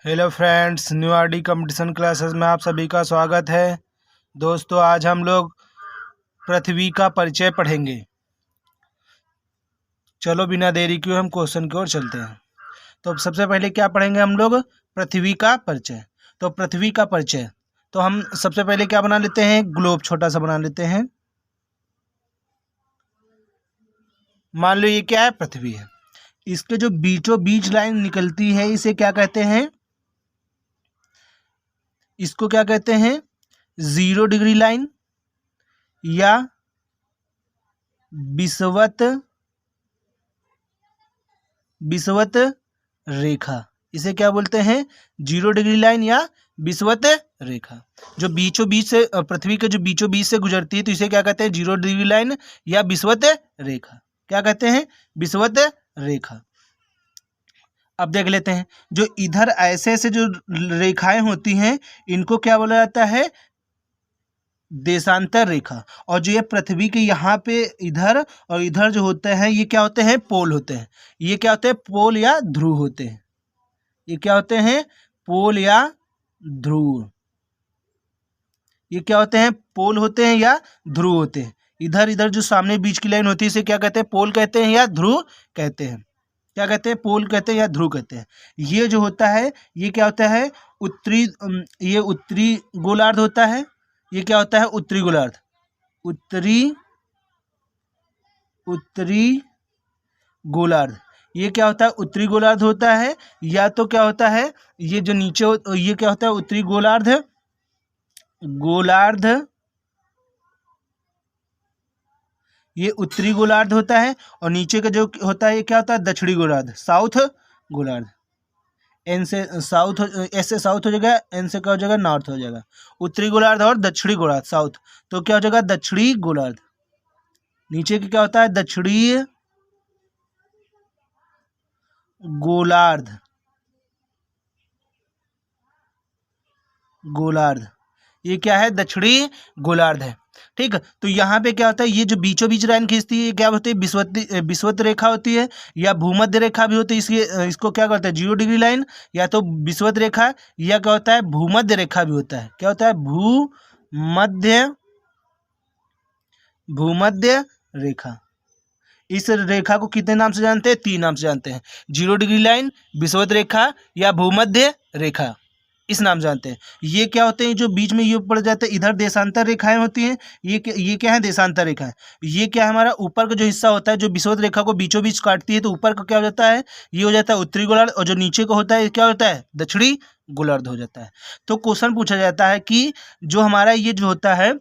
Hello friends, new RD competition classes में आप सभी का स्वागत है। दोस्तों, आज हम लोग पृथ्वी का परिचय पढ़ेंगे। चलो बिना देरी किए हम क्वेश्चन की ओर चलते हैं। तो सबसे पहले क्या पढ़ेंगे हम लोग? पृथ्वी का परिचय। तो पृथ्वी का परिचय तो हम सबसे पहले क्या बना लेते हैं? ग्लोब छोटा सा बना लेते हैं। मान लो ये क्या है? पृथ्वी है। इसके जो बीचों बीच लाइन निकलती है इसे क्या कहते हैं? इसको क्या कहते हैं? 0 डिग्री लाइन या विषुवत रेखा। इसे क्या बोलते हैं? 0 डिग्री लाइन या विषुवत रेखा। जो बीचों बीच से पृथ्वी के जो बीचों बीच से गुजरती है तो इसे क्या कहते हैं? 0 डिग्री लाइन या विषुवत रेखा। क्या कहते हैं? विषुवत रेखा। अब देख लेते हैं, जो इधर ऐसे ऐसे जो रेखाएं होती हैं इनको क्या बोला जाता है? देशांतर रेखा। और जो ये पृथ्वी के यहाँ पे इधर और इधर जो होते हैं ये क्या होते हैं? पोल होते हैं। ये क्या होते हैं? पोल या ध्रुव होते हैं। ये क्या होते हैं? पोल या ध्रुव। ये क्या होते हैं? पोल होते हैं या ध्रुव होते हैं। इधर इधर जो सामने बीच की लाइन होती है इसे क्या कहते हैं? पोल कहते हैं या ध्रुव कहते हैं। क्या कहते हैं? पोल कहते हैं या ध्रुव कहते हैं। ये जो होता है ये क्या होता है? ये उत्तरी गोलार्ध होता है। ये क्या होता है? उत्तरी गोलार्ध। उत्तरी गोलार्ध। ये क्या होता है? उत्तरी गोलार्ध होता है। या तो क्या होता है? ये जो नीचे ये क्या होता है? उत्तरी गोलार्ध। ये उत्तरी गोलार्ध होता है। और नीचे का जो होता है ये क्या होता है? दक्षिणी गोलार्ध, साउथ गोलार्ध। एन से साउथ, एस से साउथ हो जाएगा, एन से क्या हो जाएगा? नॉर्थ हो जाएगा। उत्तरी गोलार्ध और दक्षिणी गोलार्ध, साउथ, तो क्या हो जाएगा? दक्षिणी गोलार्ध। नीचे की क्या होता है? दक्षिणी गोलार्ध। ये क्या है? दक्षिणी गोलार्ध है। ठीक। तो यहाँ पे क्या होता है? ये जो बीचों बीच लाइन खींचती है ये क्या होती है? विषुवत रेखा होती है या भूमध्य रेखा भी होती है। इसको क्या कहते हैं? 0 डिग्री लाइन या तो विषुवत रेखा या क्या होता है? भूमध्य रेखा भी होता है। क्या होता है? भूमध्य रेखा। इस रेखा को कितने नाम से जानते हैं? 3 नाम से जानते हैं। 0 डिग्री लाइन, विषुवत रेखा या भूमध्य रेखा, इस नाम से जानते हैं। ये क्या होते हैं? जो बीच में ये पड़ जाते हैं इधर देशांतर रेखाएं होती हैं। ये क्या है? देशांतर रेखाएं। ये क्या है? हमारा ऊपर का जो हिस्सा होता है जो विषुवत रेखा को बीचों बीच काटती है तो ऊपर का क्या हो जाता है? ये हो जाता है उत्तरी गोलार्ध। और जो नीचे का होता है क्या होता है? दक्षिणी गोलार्ध हो जाता है। तो क्वेश्चन पूछा जाता है कि जो हमारा ये जो होता है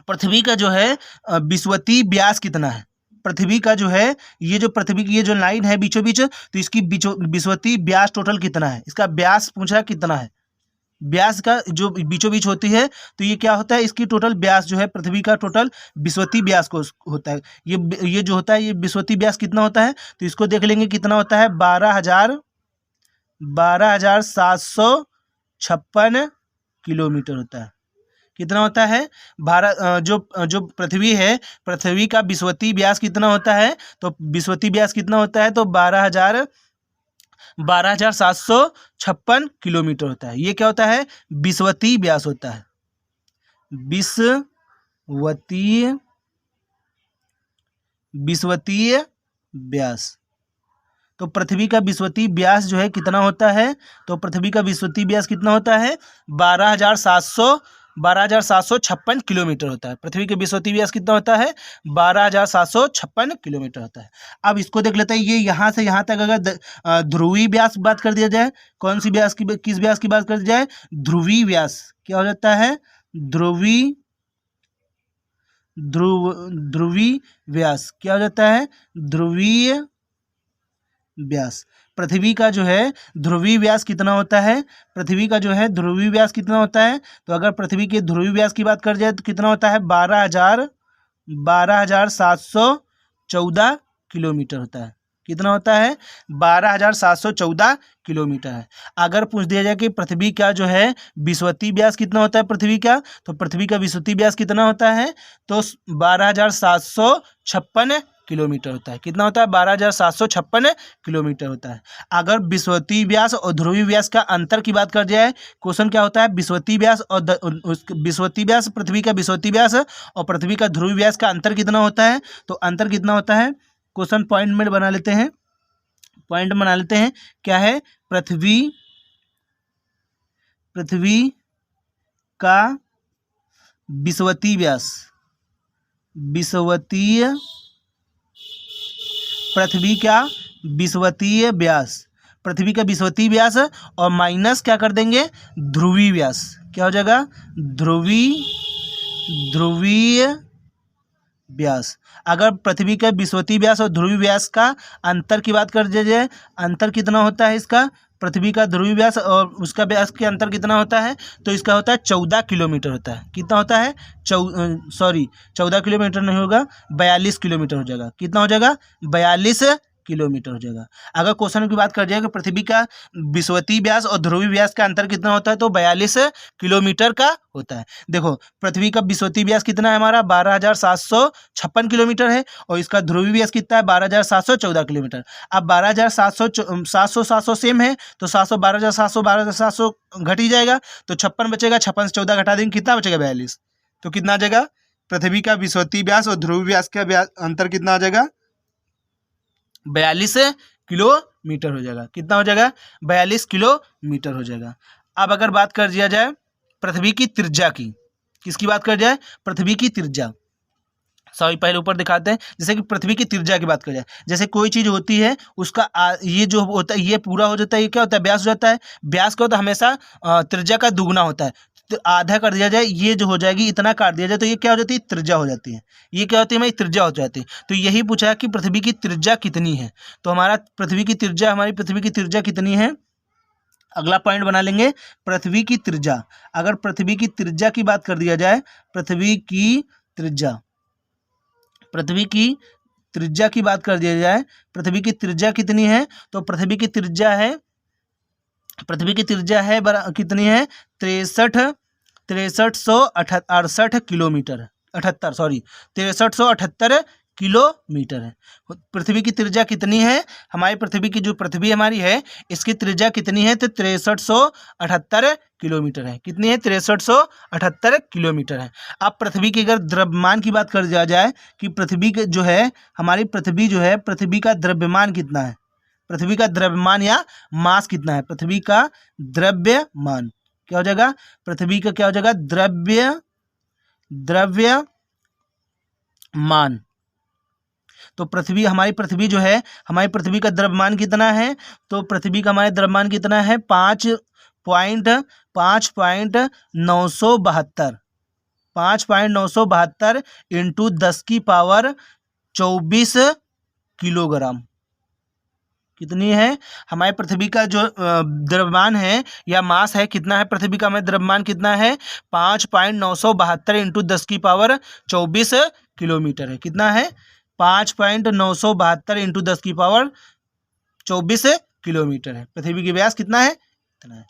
पृथ्वी का जो है विषुवतीय व्यास कितना है? पृथ्वी का जो है ये जो पृथ्वी की ये जो लाइन है बीचों बीच, तो इसकी विषुवतीय व्यास टोटल कितना है? इसका व्यास पूछा कितना है? व्यास का जो बीचों बीच होती है तो ये क्या होता है? इसकी टोटल व्यास जो है पृथ्वी का टोटल विषुवतीय व्यास को होता है। ये जो होता है ये विषुवतीय व्यास कितना होता है? तो इसको देख लेंगे कितना होता है? 12,756 किलोमीटर होता है। कितना होता है? जो पृथ्वी है, पृथ्वी का विषुवतीय व्यास कितना होता है? तो विषुवतीय व्यास कितना होता है? तो 12,756 किलोमीटर होता है। ये क्या होता है? विषुवतीय व्यास होता है। विषुवतीय व्यास। तो पृथ्वी का विषुवतीय व्यास जो है कितना होता है? तो पृथ्वी का विषुवतीय व्यास कितना होता है? 12,756 किलोमीटर होता है। पृथ्वी के विषुवतीय व्यास कितना होता है? 12,756 किलोमीटर होता है। अब इसको देख लेते हैं। ये यहाँ से यहाँ तक अगर ध्रुवीय व्यास की बात कर दिया जाए, कौन सी व्यास की, किस व्यास की बात कर दी जाए? ध्रुवीय व्यास। क्या हो जाता है? ध्रुवीय व्यास। क्या हो जाता है? ध्रुवीय व्यास। पृथ्वी का जो है ध्रुवीय व्यास कितना होता है? पृथ्वी का जो है ध्रुवीय व्यास कितना होता है? तो अगर पृथ्वी के ध्रुवीय व्यास की बात कर जाए तो कितना होता है? 12,714 किलोमीटर होता है। कितना होता है? 12,714 किलोमीटर है। अगर पूछ दिया जाए कि पृथ्वी का जो है विषुवतीय व्यास कितना होता है पृथ्वी का, तो पृथ्वी का विषुवतीय व्यास कितना होता है? तो 12,756 किलोमीटर होता है। कितना होता है? 12,756 किलोमीटर होता है। अगर विषुवतीय व्यास और ध्रुवीय व्यास का अंतर की बात कर जाए, क्वेश्चन क्या होता है? विषुवतीय व्यास और विषुवतीय व्यास, पृथ्वी का विषुवतीय व्यास और पृथ्वी का ध्रुवीय व्यास का अंतर कितना होता है? तो अंतर कितना होता है? क्वेश्चन पॉइंट में बना लेते हैं, पॉइंट बना लेते हैं। क्या है? पृथ्वी का विषुवतीय व्यास, पृथ्वी का विषुवतीय व्यास, पृथ्वी का विषुवतीय व्यास और माइनस क्या कर देंगे? ध्रुवीय व्यास। क्या हो जाएगा? ध्रुवीय व्यास। अगर पृथ्वी का विषुवतीय व्यास और ध्रुवीय व्यास का अंतर की बात कर जाए, अंतर कितना होता है इसका? पृथ्वी का ध्रुवीय व्यास और उसका व्यास के अंतर कितना होता है? तो इसका होता है 14 किलोमीटर होता है। कितना होता है? 14 किलोमीटर नहीं होगा, 42 किलोमीटर हो जाएगा। कितना हो जाएगा? 42 किलोमीटर हो जाएगा। अगर क्वेश्चन की बात कर जाए कि पृथ्वी का विषुवतीय व्यास और ध्रुवीय व्यास का अंतर कितना होता है, तो 42 किलोमीटर का होता है। देखो, पृथ्वी का विषुवतीय व्यास कितना है हमारा? 12,756 किलोमीटर है और इसका ध्रुवीय व्यास कितना है? 12,714 किलोमीटर। अब 12,700 सेम है, तो 12,700 घट ही जाएगा, तो 56 बचेगा। 56 से 14 घटा देंगे, कितना बचेगा? 42। तो कितना आ जाएगा? पृथ्वी का विषुवतीय व्यास और ध्रुवीय व्यास का अंतर कितना आ जाएगा? 42 किलोमीटर हो जाएगा। कितना हो जाएगा? 42 किलोमीटर हो जाएगा। अब अगर बात कर दिया जाए पृथ्वी की त्रिज्या की, किसकी बात कर जाए? पृथ्वी की त्रिज्या। पहले ऊपर दिखाते हैं। जैसे कि पृथ्वी की त्रिज्या की बात कर जाए, जैसे कोई चीज़ होती है उसका ये जो होता है ये पूरा हो जाता है, ये क्या होता है? व्यास हो जाता है। व्यास का होता है हमेशा त्रिज्या का दुगना होता है। तो आधा कर दिया जाए, ये जो हो जाएगी, इतना काट दिया जाए तो ये क्या हो जाती है? त्रिज्या हो जाती है। ये क्या होती है? हमारी त्रिज्या हो जाती है। तो यही पूछा है कि पृथ्वी की त्रिज्या कितनी है। तो हमारी पृथ्वी की त्रिज्या कितनी है? अगला पॉइंट बना लेंगे, पृथ्वी की त्रिज्या। अगर पृथ्वी की त्रिज्या की बात कर दिया जाए, पृथ्वी की त्रिज्या की बात कर दिया जाए, पृथ्वी की त्रिज्या कितनी है? तो पृथ्वी की त्रिज्या है कितनी है? 6368 किलोमीटर, 6368 किलोमीटर है। पृथ्वी की त्रिज्या कितनी है? हमारी पृथ्वी की जो पृथ्वी हमारी है, इसकी त्रिज्या कितनी है? तो 6378 किलोमीटर है। कितनी है? 6378 किलोमीटर है। अब पृथ्वी के अगर द्रव्यमान की बात कर दिया जाए कि पृथ्वी के जो है, हमारी पृथ्वी जो है, पृथ्वी का द्रव्यमान कितना है? पृथ्वी का द्रव्यमान या मास कितना है? पृथ्वी का द्रव्यमान क्या हो जाएगा? पृथ्वी का क्या हो जाएगा? द्रव्यमान। तो हमारी पृथ्वी जो है, हमारी पृथ्वी का द्रव्यमान कितना है? तो पृथ्वी का हमारे द्रव्यमान कितना है? 5.972 इंटू 10⁻24 किलोग्राम। कितनी है? हमारे पृथ्वी का जो द्रव्यमान है या मास है, कितना है? पृथ्वी का हमारे द्रव्यमान कितना है? 5.972 इंटू 10⁻24 किलोमीटर है। कितना है? 5.972 इंटू 10⁻24 किलोमीटर है। पृथ्वी की व्यास कितना है? इतना है।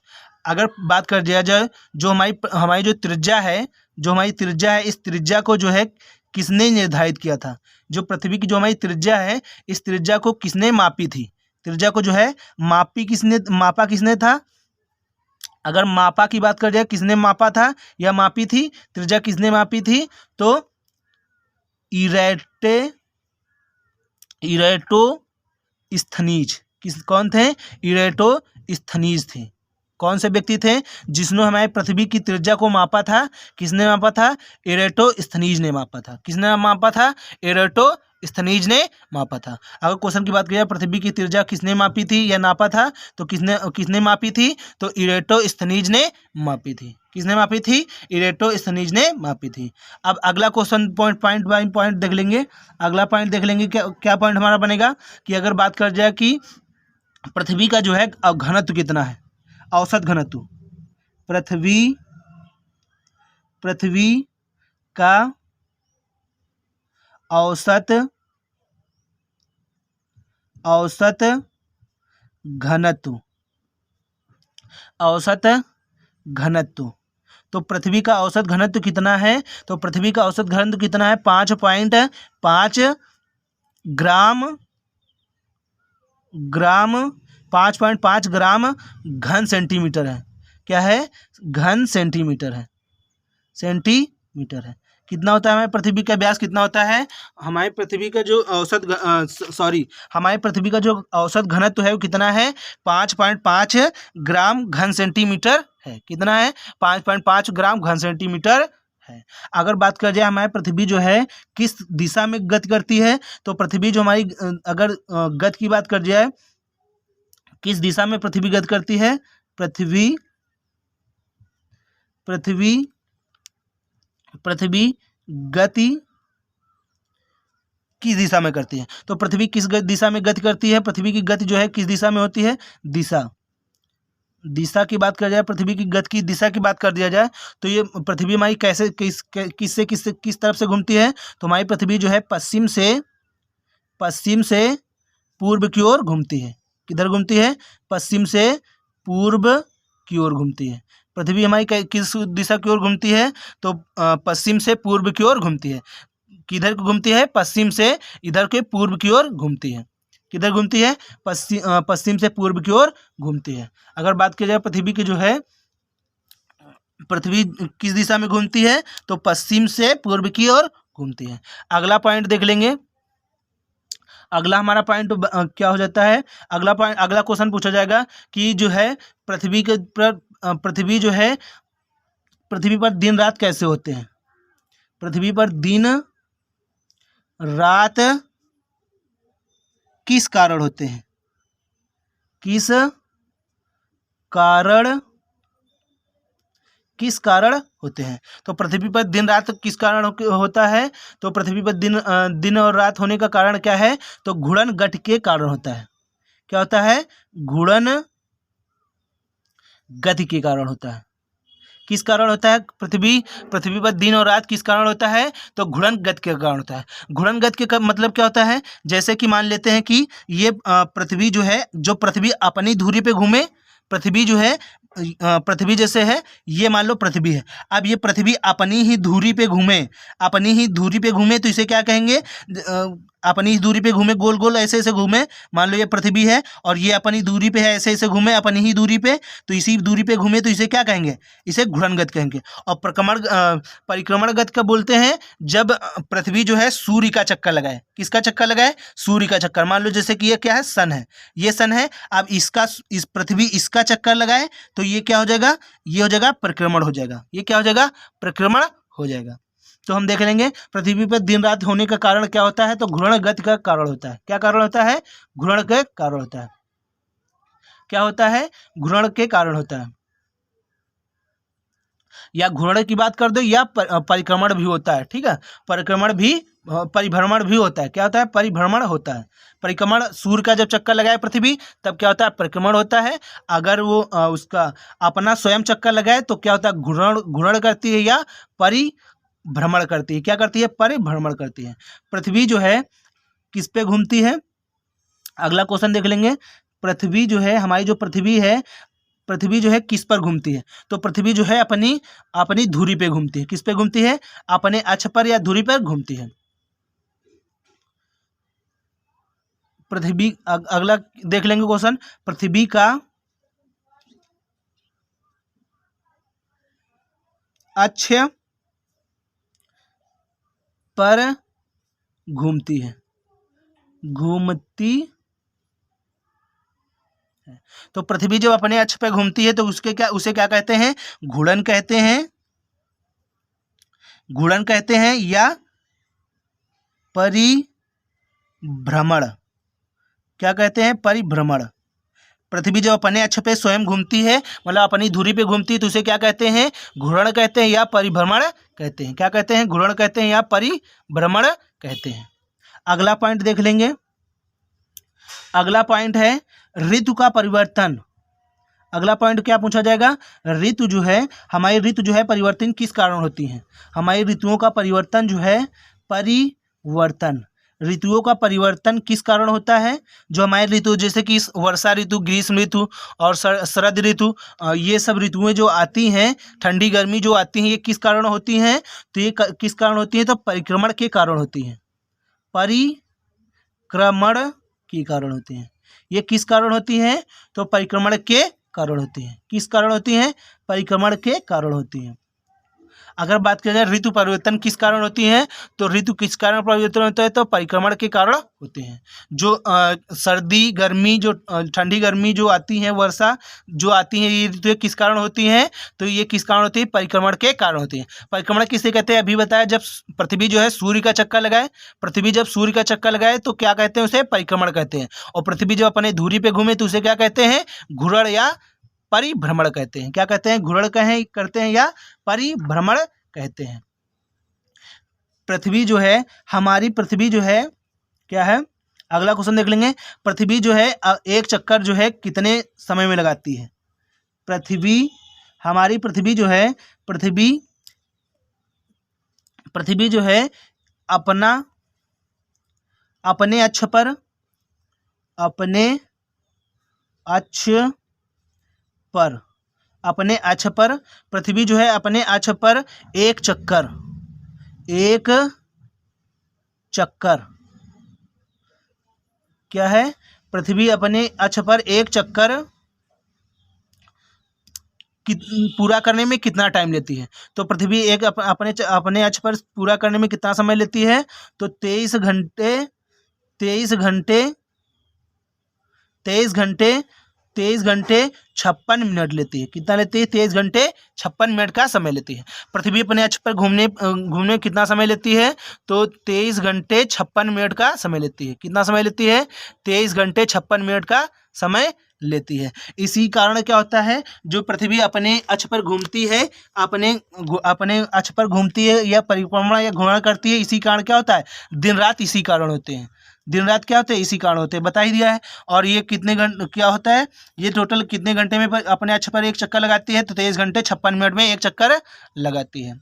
अगर बात कर दिया जाए जो हमारी जो त्रिज्या है, इस त्रिज्या को जो है किसने निर्धारित किया था? जो पृथ्वी की जो हमारी त्रिज्या है, इस त्रिज्या को किसने मापी थी? त्रिज्या को जो है मापा किसने था? अगर मापा की बात कर जाए, किसने मापा था या मापी थी? त्रिज्या किसने मापी थी? तो इरेटोस्थनीज। कौन थे? इरेटोस्थनीज थे। कौन से व्यक्ति थे जिसने हमारे पृथ्वी की त्रिज्या को मापा था? किसने मापा था? इरेटोस्थनीज ने मापा था। किसने मापा था? इरेटोस्थनीज ने मापा था। अगर क्वेश्चन की बात करें पृथ्वी की त्रिज्या किसने मापी थी या नापा था, तो किसने मापी थी? तो इरेटोस्थनीज ने मापी थी। किसने मापी थी? इरेटोस्थनीज ने मापी थी। अब अगला क्वेश्चन पॉइंट बाय पॉइंट देख लेंगे। अगला पॉइंट देख लेंगे, क्या पॉइंट हमारा बनेगा कि अगर बात कर जाए कि पृथ्वी का जो है घनत्व कितना है, औसत घनत्व। पृथ्वी का औसत घनत्व। तो पृथ्वी का औसत घनत्व कितना है? तो पृथ्वी का औसत घनत्व कितना है? 5.5 ग्राम 5.5 ग्राम घन सेंटीमीटर है। क्या है? घन सेंटीमीटर है, सेंटीमीटर है। कितना होता है हमारे पृथ्वी का व्यास? कितना होता है? हमारी पृथ्वी का जो औसत हमारी पृथ्वी का जो औसत घनत्व है वो कितना है? 5.5 ग्राम घन सेंटीमीटर है। कितना है? 5.5 ग्राम घन सेंटीमीटर है। अगर बात कर जाए हमारी पृथ्वी जो है किस दिशा में गति करती है, तो पृथ्वी जो हमारी अगर गति की बात कर जाए, किस दिशा में पृथ्वी गति करती है? पृथ्वी गति किस दिशा में करती है? तो पृथ्वी किस दिशा में गति करती है? पृथ्वी की गति जो है किस दिशा में होती है? दिशा की बात कर जाए, पृथ्वी की गति की दिशा की बात कर दिया जाए, तो ये पृथ्वी हमारी कैसे किस तरफ से घूमती है? तो हमारी पृथ्वी जो है पश्चिम से पूर्व की ओर घूमती है। किधर घूमती है? पश्चिम से पूर्व की ओर घूमती है। पृथ्वी हमारी किस दिशा की ओर घूमती है? तो पश्चिम से पूर्व की ओर घूमती है। किधर को घूमती है? पश्चिम से इधर के पूर्व की ओर घूमती है। किधर घूमती है? पश्चिम से पूर्व की ओर घूमती है। अगर बात की जाए पृथ्वी की जो है, पृथ्वी किस दिशा में घूमती है? तो पश्चिम से पूर्व की ओर घूमती है। अगला पॉइंट देख लेंगे। अगला हमारा पॉइंट क्या हो जाता है? अगला क्वेश्चन पूछा जाएगा कि जो है पृथ्वी पर दिन रात कैसे होते हैं? पृथ्वी पर दिन रात किस कारण होते हैं? किस कारण होते हैं? तो पृथ्वी पर दिन रात किस कारण होता है? तो पृथ्वी पर दिन और रात होने का कारण क्या है? तो घूर्णन गति के कारण होता है। क्या होता है? घूर्णन गति के कारण होता है। किस कारण होता है? पृथ्वी पर दिन और रात किस कारण होता है? तो घूर्णन गति के कारण होता है। घूर्णन गति के मतलब क्या होता है? जैसे कि मान लेते हैं कि ये पृथ्वी जो है, जो पृथ्वी अपनी धुरी पे घूमे, पृथ्वी जो है पृथ्वी जैसे है, ये मान लो पृथ्वी है। अब ये पृथ्वी अपनी ही धुरी पे घूमे तो इसे क्या कहेंगे? अपनी दूरी पे घूमे, गोल गोल ऐसे ऐसे घूमे। मान लो ये पृथ्वी है और ये अपनी दूरी पे है, ऐसे ऐसे घूमे अपनी ही दूरी पे, तो इसी दूरी पे घूमे तो इसे क्या कहेंगे? इसे घूर्णन गति कहेंगे। और परिक्रमण गति कब बोलते हैं? जब पृथ्वी जो है सूर्य का चक्कर लगाए। किसका चक्कर लगाए? सूर्य का चक्कर। मान लो जैसे कि ये क्या है? सन है, ये सन है। अब इस पृथ्वी इसका चक्कर लगाए तो ये क्या हो जाएगा? ये हो जाएगा परिक्रमण हो जाएगा। ये क्या हो जाएगा? परिक्रमण हो जाएगा। तो हम देख लेंगे पृथ्वी पर दिन रात होने का कारण क्या होता है? तो घूर्णन गति का कारण होता है। क्या कारण होता है? घूर्णन के कारण होता है। क्या होता है? घूर्णन के कारण होता है। या घूर्णन की बात कर दो या परिक्रमण भी होता है। ठीक है, परिभ्रमण भी होता है। क्या होता है? परिभ्रमण होता है। परिक्रमण, सूर्य का जब चक्कर लगाए पृथ्वी तब क्या होता है? परिक्रमण होता है। अगर वो उसका अपना स्वयं चक्कर लगाए तो क्या होता है? घूर्णन करती है या परिभ्रमण करती है। क्या करती है? परिभ्रमण करती है। पृथ्वी जो है किस पे घूमती है? अगला क्वेश्चन देख लेंगे। पृथ्वी जो है, हमारी जो पृथ्वी है, पृथ्वी जो है किस पर घूमती है? तो पृथ्वी जो है अपनी धुरी पे घूमती है। किस पे घूमती है? अपने अक्ष पर या धुरी पर घूमती है। पृथ्वी, अगला देख लेंगे क्वेश्चन। पृथ्वी का अक्ष पर घूमती है, तो पृथ्वी जब अपने अक्ष पे घूमती है तो उसे क्या कहते हैं? घूर्णन कहते हैं या परिभ्रमण। क्या कहते हैं? परिभ्रमण। पृथ्वी जब अपने अक्ष पे स्वयं घूमती है, मतलब अपनी धुरी पे घूमती है, तो उसे क्या कहते हैं? घूर्णन कहते हैं या परिभ्रमण कहते हैं। क्या कहते हैं? घूर्णन कहते हैं या परिभ्रमण कहते हैं। अगला पॉइंट देख लेंगे। अगला पॉइंट है ऋतु का परिवर्तन। अगला पॉइंट क्या पूछा जाएगा? ऋतु जो है, हमारी ऋतु जो है परिवर्तन किस कारण होती है? हमारी ऋतुओं का परिवर्तन जो है, ऋतुओं का परिवर्तन किस कारण होता है? जो हमारे ऋतु, जैसे कि वर्षा ऋतु, ग्रीष्म ऋतु और शरद ऋतु, ये सब ऋतुएं जो आती हैं, ठंडी गर्मी जो आती हैं, ये किस कारण होती हैं? तो ये किस कारण होती हैं? तो परिक्रमण के कारण होती हैं। परिक्रमण के कारण होती हैं। ये किस कारण होती हैं? तो परिक्रमण के कारण होती हैं। किस कारण होती हैं? परिक्रमण के कारण होती हैं। अगर बात की जाए ऋतु परिवर्तन किस कारण होती है, तो ऋतु किस कारण परिवर्तन होता है? तो परिक्रमण के कारण होते हैं। जो सर्दी गर्मी, जो ठंडी गर्मी जो आती है, वर्षा जो आती है, ये ऋतु किस कारण होती हैं? तो ये किस कारण होती है? परिक्रमण के कारण होती है। परिक्रमण किसे कहते हैं? अभी बताया, जब पृथ्वी जो है सूर्य का चक्कर लगाए, पृथ्वी जब सूर्य का चक्कर लगाए तो क्या कहते हैं? उसे परिक्रमण कहते हैं। और पृथ्वी जब अपने धुरी पे घूमे तो उसे क्या कहते हैं? घूर्णन या परिभ्रमण कहते हैं। क्या कहते हैं? घूर्णन करते हैं या परिभ्रमण कहते हैं। पृथ्वी जो है, हमारी पृथ्वी जो है क्या है? अगला क्वेश्चन देख लेंगे। पृथ्वी जो है एक चक्कर जो है कितने समय में लगाती है? पृथ्वी, हमारी पृथ्वी जो है, पृथ्वी जो है अपने अक्ष पर पृथ्वी जो है अपने अक्ष पर एक चक्कर क्या है? पृथ्वी अपने अक्ष पर एक चक्कर पूरा करने में कितना टाइम लेती है? तो पृथ्वी एक अपने अक्ष पर पूरा करने में कितना समय लेती है? तो 23 घंटे 56 मिनट लेती है। कितना लेती है? 23 घंटे 56 मिनट का समय लेती है। पृथ्वी अपने अक्ष पर घूमने में कितना समय लेती है? तो 23 घंटे 56 मिनट का समय लेती है। कितना समय लेती है? 23 घंटे 56 मिनट का समय लेती है। इसी कारण क्या होता है, जो पृथ्वी अपने अक्ष पर घूमती है, अपने अक्ष पर घूमती है या परिक्रमा या घूर्णन करती है, इसी कारण क्या होता है? दिन रात इसी कारण होते हैं। दिन रात क्या होते हैं? इसी कारण होते हैं, बता ही दिया है। और ये कितने घंटे क्या होता है? ये टोटल कितने घंटे में अपने अक्ष पर एक चक्कर लगाती है? तो 23 घंटे 56 मिनट में एक चक्कर लगाती है।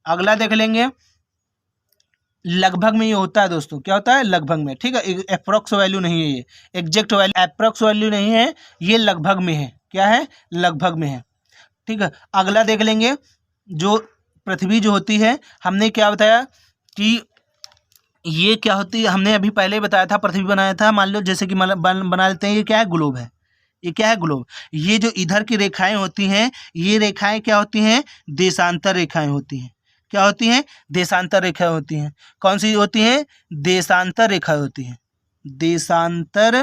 अगला देख लेंगे। लगभग में ये होता है दोस्तों, क्या होता है? लगभग में, ठीक है। अप्रोक्स वैल्यू नहीं है, ये एग्जैक्ट वैल्यू, अप्रोक्स वैल्यू नहीं है, ये लगभग में है। क्या है? लगभग में है, ठीक है। अगला देख लेंगे। जो पृथ्वी जो होती है, हमने क्या बताया कि ये क्या होती है? हमने अभी पहले बताया था, पृथ्वी बनाया था। मान लो जैसे कि बना लेते हैं, ये क्या है? ग्लोब है। ये क्या है? ग्लोब। ये जो इधर की रेखाएं होती हैं, ये रेखाएं क्या होती हैं? देशांतर रेखाएं होती हैं। क्या होती हैं? देशांतर रेखाएं होती हैं। कौन सी होती हैं? देशांतर रेखा होती हैं। देशांतर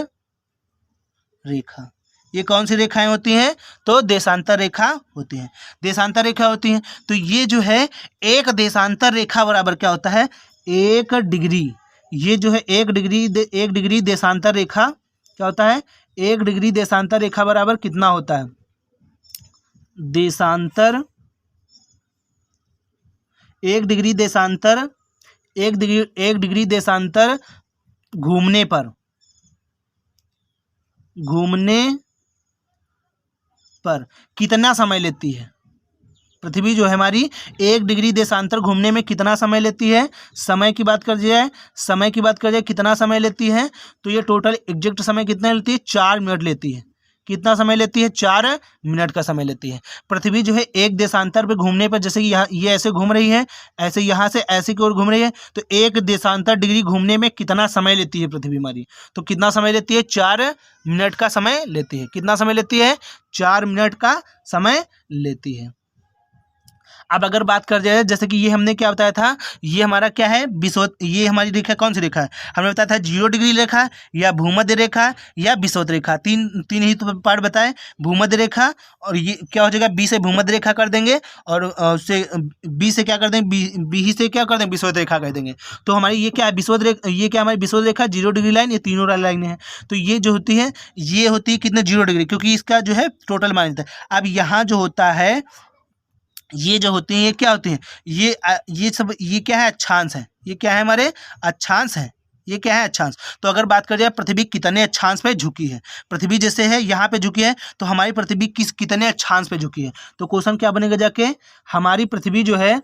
रेखा, ये कौन सी रेखाएं होती हैं? तो देशांतर रेखा होती हैं। देशांतर रेखा होती हैं। तो ये जो है एक देशांतर रेखा बराबर क्या होता है? 1 डिग्री। ये जो है 1 डिग्री देशांतर रेखा क्या होता है? 1 डिग्री देशांतर रेखा बराबर कितना होता है? देशांतर 1 डिग्री देशांतर 1 डिग्री देशांतर घूमने पर कितना समय लेती है? पृथ्वी जो है हमारी 1 डिग्री देशांतर घूमने में कितना समय लेती है? समय की बात कर जाए, कितना समय लेती है? तो ये टोटल एग्जैक्ट समय कितना लेती है? 4 मिनट लेती है। कितना समय लेती है? 4 मिनट का समय लेती है। पृथ्वी जो है एक देशांतर पे घूमने पर, जैसे यहाँ ये ऐसे घूम रही है, ऐसे यहाँ से ऐसे की ओर घूम रही है, तो एक देशांतर डिग्री घूमने में कितना समय लेती है पृथ्वी हमारी? तो कितना समय लेती है? 4 मिनट का समय लेती है। कितना समय लेती है? 4 मिनट का समय लेती है। अब अगर बात कर जाए, जैसे कि ये हमने क्या बताया था, ये हमारा क्या है? विषुवत। ये हमारी रेखा कौन सी रेखा है? हमने बताया था 0 डिग्री रेखा या भूमध्य रेखा या विषुवत रेखा। तीन ही तो पार्ट बताए। भूमध्य रेखा, और ये क्या हो जाएगा? बी से भूमध्य रेखा कर देंगे, और उससे बी से क्या कर देंगे? बी से क्या कर देंगे? विषुवत रेखा कर देंगे। तो हमारी ये क्या है? विषुवत रेखा। ये क्या हमारी विषुवत रेखा? 0 डिग्री लाइन। ये तीनों लाइन है। तो ये जो होती है, ये होती है कितने? 0 डिग्री, क्योंकि इसका जो है टोटल मान लेते हैं। अब यहाँ जो होता है, ये जो होती हैं, ये क्या होती हैं? ये सब, ये क्या है? अक्षांश है। ये क्या है? हमारे अक्षांश है। ये क्या है? अक्षांश। तो अगर बात कर जाए पृथ्वी कितने अक्षांश पे झुकी है, पृथ्वी जैसे है यहाँ पे झुकी है, तो हमारी पृथ्वी कितने अक्षांश पे झुकी है? तो क्वेश्चन क्या बनेगा जाके? हमारी पृथ्वी जो है,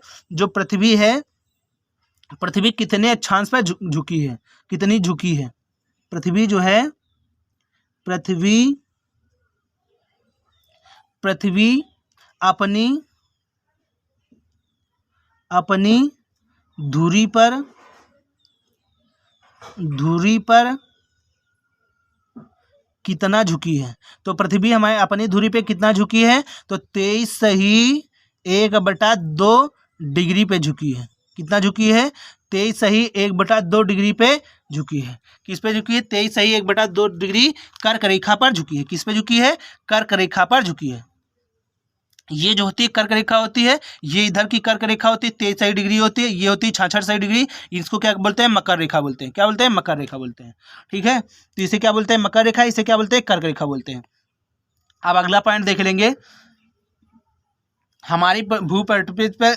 पृथ्वी कितने अक्षांश पे झुकी है? कितनी झुकी है पृथ्वी जो है? पृथ्वी अपनी धुरी पर कितना झुकी है। तो पृथ्वी हमारे अपनी धुरी पे कितना झुकी है, तो 23.1/2 डिग्री पे झुकी है। कितना झुकी है, 23.1/2 डिग्री पे झुकी है। किस पे झुकी है, 23.1/2 डिग्री कर्क रेखा पर झुकी है। किस पे झुकी है, कर्क रेखा पर झुकी है। ये जो होती है कर्क रेखा होती है, ये इधर की कर्क रेखा होती है 23 डिग्री होती है, ये होती है 66 डिग्री। इसको क्या बोलते हैं, मकर रेखा बोलते हैं। क्या बोलते हैं, मकर रेखा बोलते हैं। ठीक है, तो इसे क्या बोलते हैं, मकर रेखा, इसे क्या बोलते हैं, कर्क रेखा बोलते हैं। अब अगला पॉइंट देख लेंगे, हमारी भूपृष्ठ पे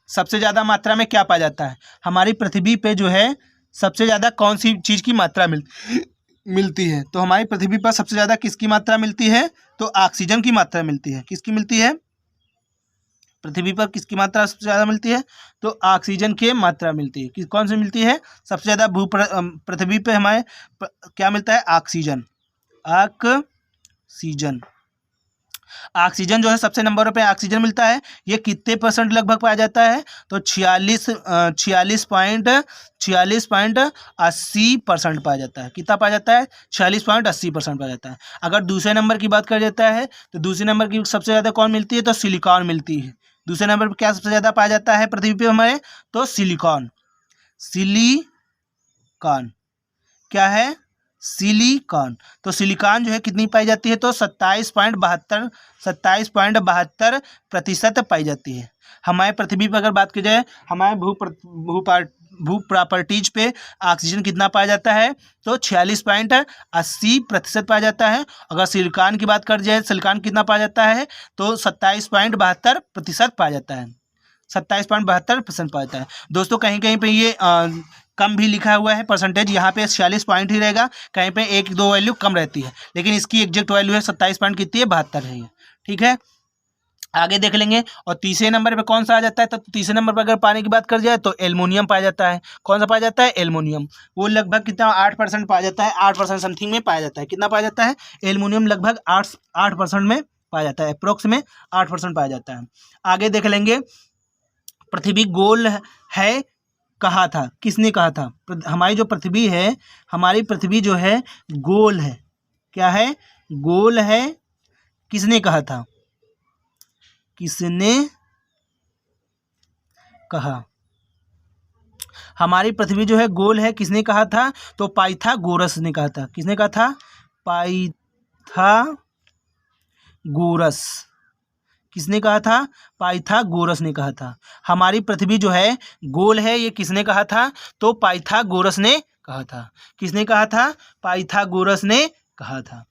सबसे ज्यादा मात्रा में क्या पाया जाता है। हमारी पृथ्वी पे जो है सबसे ज्यादा कौन सी चीज की मात्रा मिलती है, तो हमारी पृथ्वी पर सबसे ज्यादा किसकी मात्रा मिलती है, तो ऑक्सीजन की मात्रा मिलती है। किसकी मिलती है, पृथ्वी पर किसकी मात्रा सबसे ज़्यादा मिलती है, तो ऑक्सीजन की मात्रा मिलती है। कौन सी मिलती है, सबसे ज़्यादा पृथ्वी पे हमारे क्या मिलता है, ऑक्सीजन। ऑक्सीजन जो है सबसे नंबर पे ऑक्सीजन मिलता है। ये कितने % लगभग पाया जाता है, तो 46.80% पाया जाता है। कितना पाया जाता है, 46.80% पाया जाता है। अगर दूसरे नंबर की बात कर जाता है, तो दूसरे नंबर की सबसे ज़्यादा कौन मिलती है, तो सिलिकॉन मिलती है। दूसरे नंबर पर क्या सबसे ज़्यादा पाया जाता है पृथ्वी पे हमारे, तो सिलिकॉन। क्या है, सिलिकॉन। तो सिलिकॉन जो है कितनी पाई जाती है, तो 27.72% पाई जाती है। हमारे पृथ्वी पर अगर बात की जाए, हमारे भू प्रॉपर्टीज पे ऑक्सीजन कितना पाया जाता है, तो 46.80% पाया जाता है। अगर सिलिकॉन की बात कर जाए, सिलिकॉन कितना पाया जाता है, तो 27.72% पाया जाता है। 27.72% पाया जाता है। दोस्तों कहीं कहीं पे ये कम भी लिखा हुआ है परसेंटेज, यहाँ पे 46 पॉइंट ही रहेगा, कहीं पे 1-2 वैल्यू कम रहती है, लेकिन इसकी एग्जैक्ट वैल्यू है 27 पॉइंट कितनी है, 72 है ये। ठीक है, आगे देख लेंगे। और तीसरे नंबर पे कौन सा आ जाता है, तो तीसरे नंबर पर अगर पानी की बात कर जाए, तो एल्युमिनियम पाया जाता है। कौन सा पाया जाता है, एल्युमिनियम। वो लगभग कितना 8% पाया जाता है, 8% समथिंग में पाया जाता है। कितना पाया जाता है, एल्युमिनियम लगभग 8% में पाया जाता है, अप्रोक्स में 8% पाया जाता है। आगे देख लेंगे, पृथ्वी गोल है कहा था, किसने कहा था, हमारी जो पृथ्वी है, हमारी पृथ्वी जो है गोल है। क्या है, गोल है, किसने कहा था, किसने कहा, हमारी पृथ्वी जो है गोल है, किसने कहा था, तो पाइथागोरस ने कहा था। किसने कहा था, पाइथागोरस। किसने कहा था, पाइथागोरस ने कहा था। हमारी पृथ्वी जो है गोल है, ये किसने कहा था, तो पाइथागोरस ने कहा था। किसने कहा था, पाइथागोरस ने कहा था।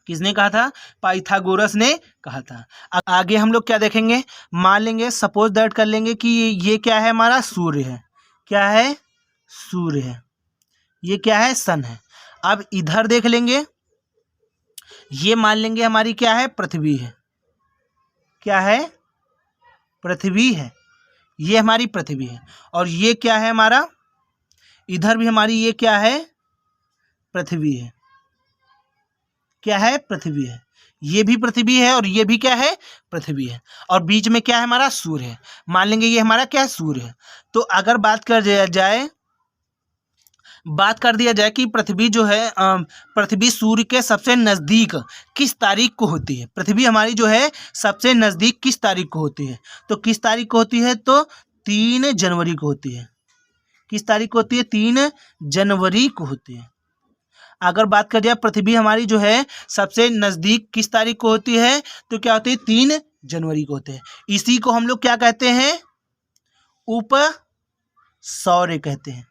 किसने कहा था, पाइथागोरस ने कहा था। आगे हम लोग क्या देखेंगे, मान लेंगे, सपोज दैट कर लेंगे कि ये क्या है, हमारा सूर्य है। क्या है, सूर्य है। ये क्या है, सन है। अब इधर देख लेंगे, ये मान लेंगे हमारी क्या है, पृथ्वी है। क्या है, पृथ्वी है। ये हमारी पृथ्वी है। और ये क्या है हमारा, इधर भी हमारी ये क्या है, पृथ्वी है। क्या है, पृथ्वी है। ये भी पृथ्वी है और ये भी क्या है, पृथ्वी है। और बीच में क्या है, हमारा सूर्य है। मान लेंगे ये हमारा क्या है, सूर्य है। तो अगर बात कर दिया जाए कि पृथ्वी जो है, पृथ्वी सूर्य के सबसे नज़दीक किस तारीख को होती है, पृथ्वी हमारी जो है सबसे नज़दीक किस तारीख को होती है, तो किस तारीख को होती है, तो 3 जनवरी को होती है। किस तारीख को होती है, 3 जनवरी को होती है। अगर बात कर जाए पृथ्वी हमारी जो है सबसे नज़दीक किस तारीख को होती है, तो क्या होती है, 3 जनवरी को होते हैं। इसी को हम लोग क्या कहते हैं, उपसौर्य कहते हैं।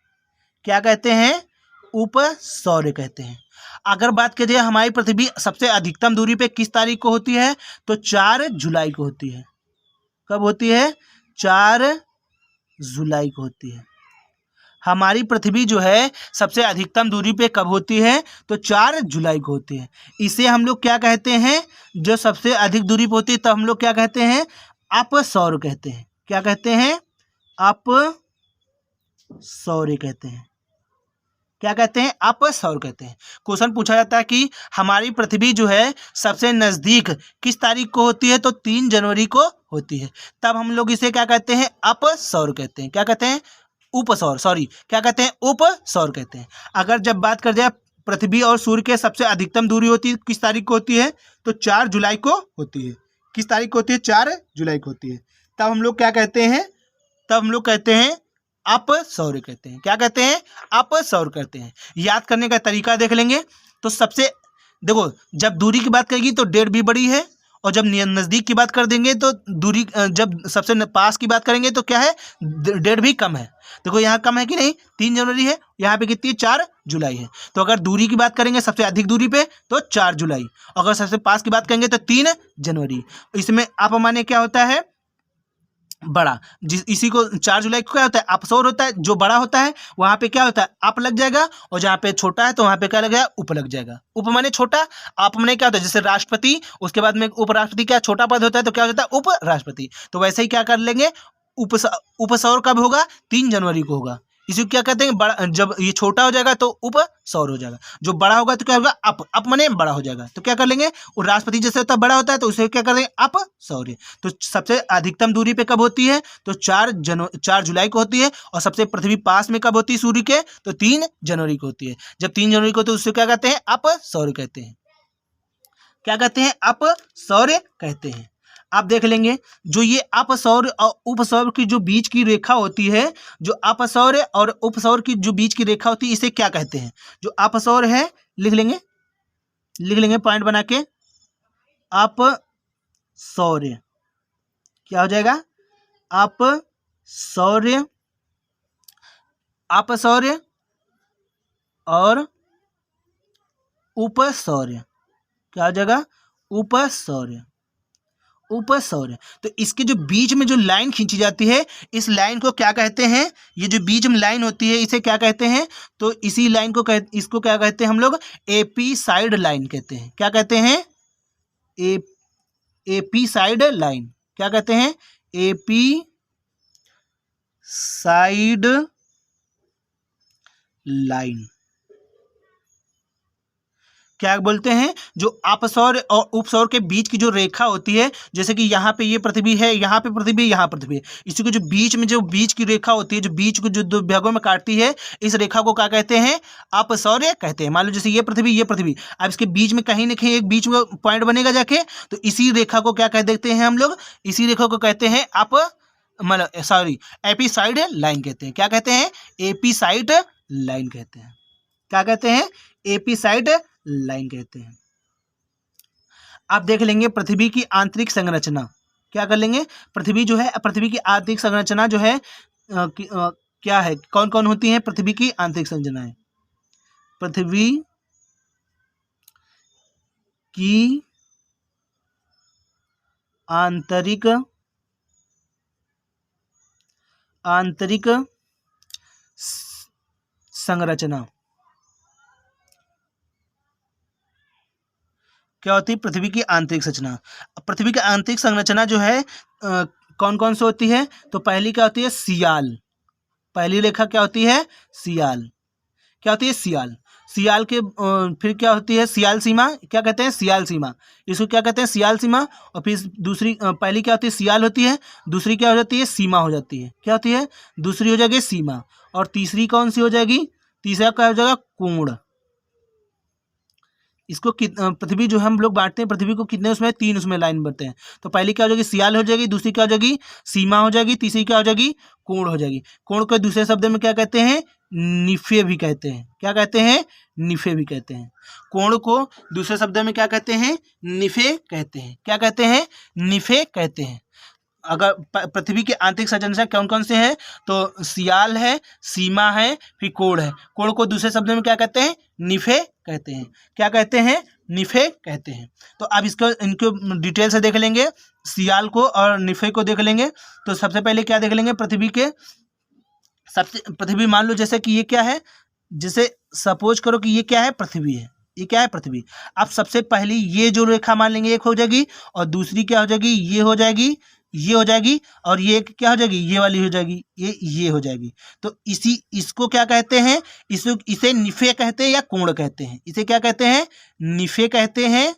क्या कहते हैं, उपसौर्य कहते हैं। अगर बात करें हमारी पृथ्वी सबसे अधिकतम दूरी पे किस तारीख को होती है, तो 4 जुलाई को होती है। कब होती है, 4 जुलाई को होती है। हमारी पृथ्वी जो है सबसे अधिकतम दूरी पे कब होती है, तो 4 जुलाई को होती है। इसे हम लोग क्या कहते हैं, जो सबसे अधिक दूरी पे होती है, तब हम लोग क्या कहते हैं, अपसौर्य कहते हैं। क्या कहते हैं, अपसौर्य कहते हैं। क्या कहते हैं, अपसौर्य कहते हैं। क्वेश्चन पूछा जाता है कि हमारी पृथ्वी जो है सबसे नज़दीक किस तारीख को होती है, तो 3 जनवरी को होती है। तब हम लोग इसे क्या कहते हैं, अपसौर्य कहते हैं। क्या कहते हैं, उपसौर, सॉरी क्या कहते हैं, उपसौर कहते हैं। अगर जब बात कर जाए पृथ्वी और सूर्य के सबसे अधिकतम दूरी होती है किस तारीख को होती है? तो 4 जुलाई को होती है। किस तारीख को होती है? 4 जुलाई को होती है। तब हम लोग क्या कहते हैं? तब हम लोग कहते हैं अपसौर्य कहते हैं। क्या कहते हैं? अपसौर्य कहते हैं। याद करने का तरीका देख लेंगे तो सबसे देखो, जब दूरी की बात करेगी तो डेट भी बड़ी है, और जब नज़दीक की बात कर देंगे तो दूरी, जब सबसे पास की बात करेंगे तो क्या है? डेट भी कम है। देखो यहाँ कम है कि नहीं? 3 जनवरी है, यहाँ पे कितनी? 4 जुलाई है। तो अगर दूरी की बात करेंगे सबसे अधिक दूरी पे तो 4 जुलाई, अगर सबसे पास की बात करेंगे तो 3 जनवरी। इसमें आप माने क्या होता है? बड़ा। इसी को 4 जुलाई को क्या होता है? अपसौर होता है। जो बड़ा होता है वहाँ पे क्या होता है? अप लग जाएगा, और जहाँ पे छोटा है तो वहाँ पे क्या लग जाएगा? उप लग जाएगा। उप माने छोटा, अप माने क्या होता है? जैसे राष्ट्रपति, उसके बाद में उपराष्ट्रपति, क्या छोटा पद होता है तो क्या होता है? उपराष्ट्रपति। तो वैसे ही क्या कर लेंगे? उपसौर कब होगा? 3 जनवरी को होगा। इसी को क्या कहते हैं? बड़ा। जब ये छोटा हो जाएगा तो उपसौर हो जाएगा, जो बड़ा होगा तो क्या होगा? अप माने बड़ा हो जाएगा। तो क्या कर लेंगे? और राष्ट्रपति जैसे होता है बड़ा होता है तो उसे क्या कर देंगे? अपसौर्य। तो सबसे अधिकतम दूरी पे कब होती है? तो 4 जुलाई को होती है। और सबसे पृथ्वी पास में कब होती है सूर्य के? तो 3 जनवरी को होती है। जब 3 जनवरी को, तो उससे क्या कहते हैं? अपसौर्य कहते हैं। क्या कहते हैं? अपसौर्य कहते हैं। आप देख लेंगे, जो ये अपसौर्य और उपसौर्य की जो बीच की रेखा होती है, जो अपसौर्य और उपसौर्य की जो बीच की रेखा होती है, इसे क्या कहते हैं? जो अपसौर्य है, लिख लेंगे पॉइंट बना के। अपसौर्य क्या हो जाएगा? अपसौर्य, अपसौर्य और उपसौर्य क्या हो जाएगा? उपसौर्य। उपसौर्य। तो इसके जो बीच में जो लाइन खींची जाती है, इस लाइन को क्या कहते हैं? ये जो बीच में लाइन होती है, इसे क्या कहते हैं? तो इसी लाइन को इसको क्या कहते हैं हम लोग? एपी साइड लाइन कहते हैं। क्या कहते हैं? AP side line. क्या कहते हैं? AP side line. क्या बोलते हैं? जो अपसौर्य और उपसौर्य के बीच की जो रेखा होती है, जैसे कि यहाँ पे ये पृथ्वी है, यहाँ पे पृथ्वी, यहाँ पृथ्वी है, इसी को जो बीच में जो बीच की रेखा होती है, जो बीच को जो 2 भागों में काटती है, इस रेखा को क्या कहते हैं? अपसौर्य कहते हैं। मान लो जैसे ये पृथ्वी, अब इसके बीच में कहीं ना कहीं एक बीच में पॉइंट बनेगा जाके, तो इसी रेखा को क्या कह देते हैं हम लोग? इसी रेखा को कहते हैं एपी साइड लाइन कहते हैं। क्या कहते हैं? एपी साइड लाइन कहते हैं। क्या कहते हैं? एपी साइड लाइन कहते हैं। आप देख लेंगे पृथ्वी की आंतरिक संरचना। क्या कर लेंगे? पृथ्वी जो है, पृथ्वी की आंतरिक संरचना जो है क्या है? कौन कौन होती है पृथ्वी की आंतरिक संरचनाएं? पृथ्वी की आंतरिक संरचना क्या होती है? पृथ्वी की आंतरिक संरचना। पृथ्वी की आंतरिक संरचना जो है कौन कौन सी होती है? तो पहली क्या होती है? सियाल। पहली रेखा क्या होती है? सियाल। क्या होती है? सियाल। सियाल के फिर क्या होती है? सियाल सीमा। क्या कहते हैं? सियाल सीमा। इसको क्या कहते हैं? सियाल सीमा। और फिर दूसरी, पहली क्या होती है? सियाल होती है। दूसरी क्या हो जाती है? सीमा हो जाती है। क्या होती है? दूसरी हो जाएगी सीमा। और तीसरी कौन सी हो जाएगी? तीसरा क्या हो जाएगा? कोण। इसको पृथ्वी जो हम लोग बांटते हैं, पृथ्वी को कितने उसमें? 3 उसमें लाइन बनते हैं। तो पहली क्या हो जाएगी? सियाल हो जाएगी। दूसरी क्या हो जाएगी? सीमा हो जाएगी। तीसरी क्या हो जाएगी? कोण हो जाएगी। कोण को दूसरे शब्द में क्या कहते हैं? निफे भी कहते हैं। क्या कहते हैं? निफे भी कहते हैं। कोण को दूसरे शब्द में क्या कहते हैं? निफे कहते हैं। क्या कहते हैं? निफे कहते हैं। अगर पृथ्वी की आंतरिक संरचना कौन कौन से हैं? तो सियाल है, सीमा है, फिर कोण है। कोण को दूसरे शब्द में क्या कहते हैं? निफे कहते हैं। क्या कहते हैं? निफे कहते हैं। तो अब इनको डिटेल से देख लेंगे, सियाल को और निफे को देख लेंगे। तो सबसे पहले क्या देख लेंगे? पृथ्वी मान लो जैसे कि ये क्या है? जैसे सपोज करो कि ये क्या है? पृथ्वी है। ये क्या है? पृथ्वी। अब सबसे पहली ये जो रेखा मान लेंगे, एक हो जाएगी, और दूसरी क्या हो जाएगी? ये हो जाएगी, ये हो जाएगी, और ये क्या हो जाएगी? ये वाली हो जाएगी, ये हो जाएगी। तो इसको क्या कहते हैं? इसे निफे कहते हैं या कोण कहते हैं? इसे क्या कहते हैं? निफे कहते हैं,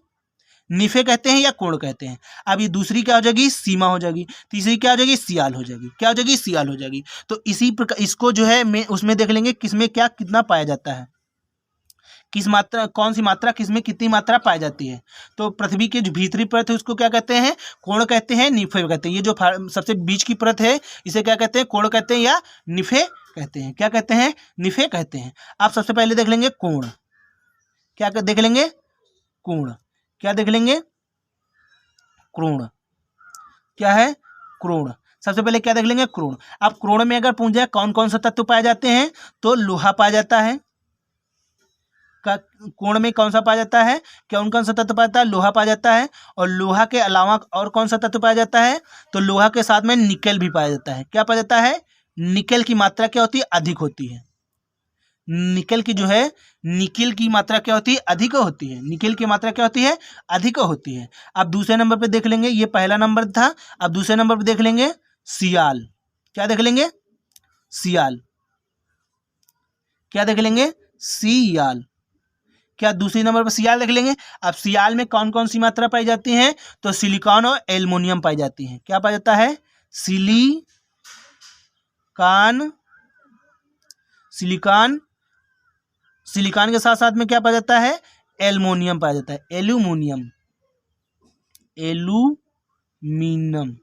निफे कहते हैं या कोण कहते हैं। अब ये दूसरी क्या हो जाएगी? सीमा हो जाएगी। तीसरी क्या हो जाएगी? सियाल हो जाएगी। क्या हो जाएगी? सियाल हो जाएगी। तो इसी प्रकार इसको जो है मैं उसमें देख लेंगे किसमें क्या कितना पाया जाता है। किस मात्रा, कौन सी मात्रा किस में कितनी मात्रा पाई जाती है। तो पृथ्वी की जो भीतरी परत है उसको क्या कहते हैं, कोण कहते हैं, निफे कहते हैं। ये जो सबसे बीच की परत है इसे क्या कहते हैं, कोण कहते हैं या निफे कहते हैं। क्या कहते हैं, निफे कहते हैं। आप सबसे पहले देख लेंगे कोण, क्या देख लेंगे, कोण, क्या देख लेंगे, क्रोण, क्या है, क्रोण। सबसे पहले क्या देख लेंगे, क्रोण। अब क्रोण में अगर पूछ जाए कौन कौन सा तत्व पाए जाते हैं, तो लोहा पाया जाता है। कोण में कौन सा पाया जाता है, कौन कौन सा तत्व पाया जाता है, लोहा पाया जाता है। और लोहा के अलावा और कौन सा तत्व पाया जाता है, तो लोहा के साथ में निकेल भी पाया जाता है। क्या पाया जाता है, निकेल की मात्रा क्या होती है, अधिक होती है। निकेल की जो है, निकेल की मात्रा क्या होती है, अधिक होती है। निकेल की मात्रा क्या होती है, अधिक होती है। अब दूसरे नंबर पे देख लेंगे, ये पहला नंबर था। अब दूसरे नंबर पे देख लेंगे सियाल। क्या देख लेंगे, सियाल, क्या देख लेंगे, सियाल। क्या दूसरी नंबर पर सियाल देख लेंगे। अब सियाल में कौन कौन सी मात्रा पाई जाती है, तो सिलिकॉन और एल्युमिनियम पाई जाती है। क्या पाया जाता है, सिलिकॉन, सिलिकॉन, सिलिकॉन के साथ साथ में क्या पाया जाता है, एल्युमिनियम पाया जाता है। एल्यूमिनियम, एल्यूमिनियम,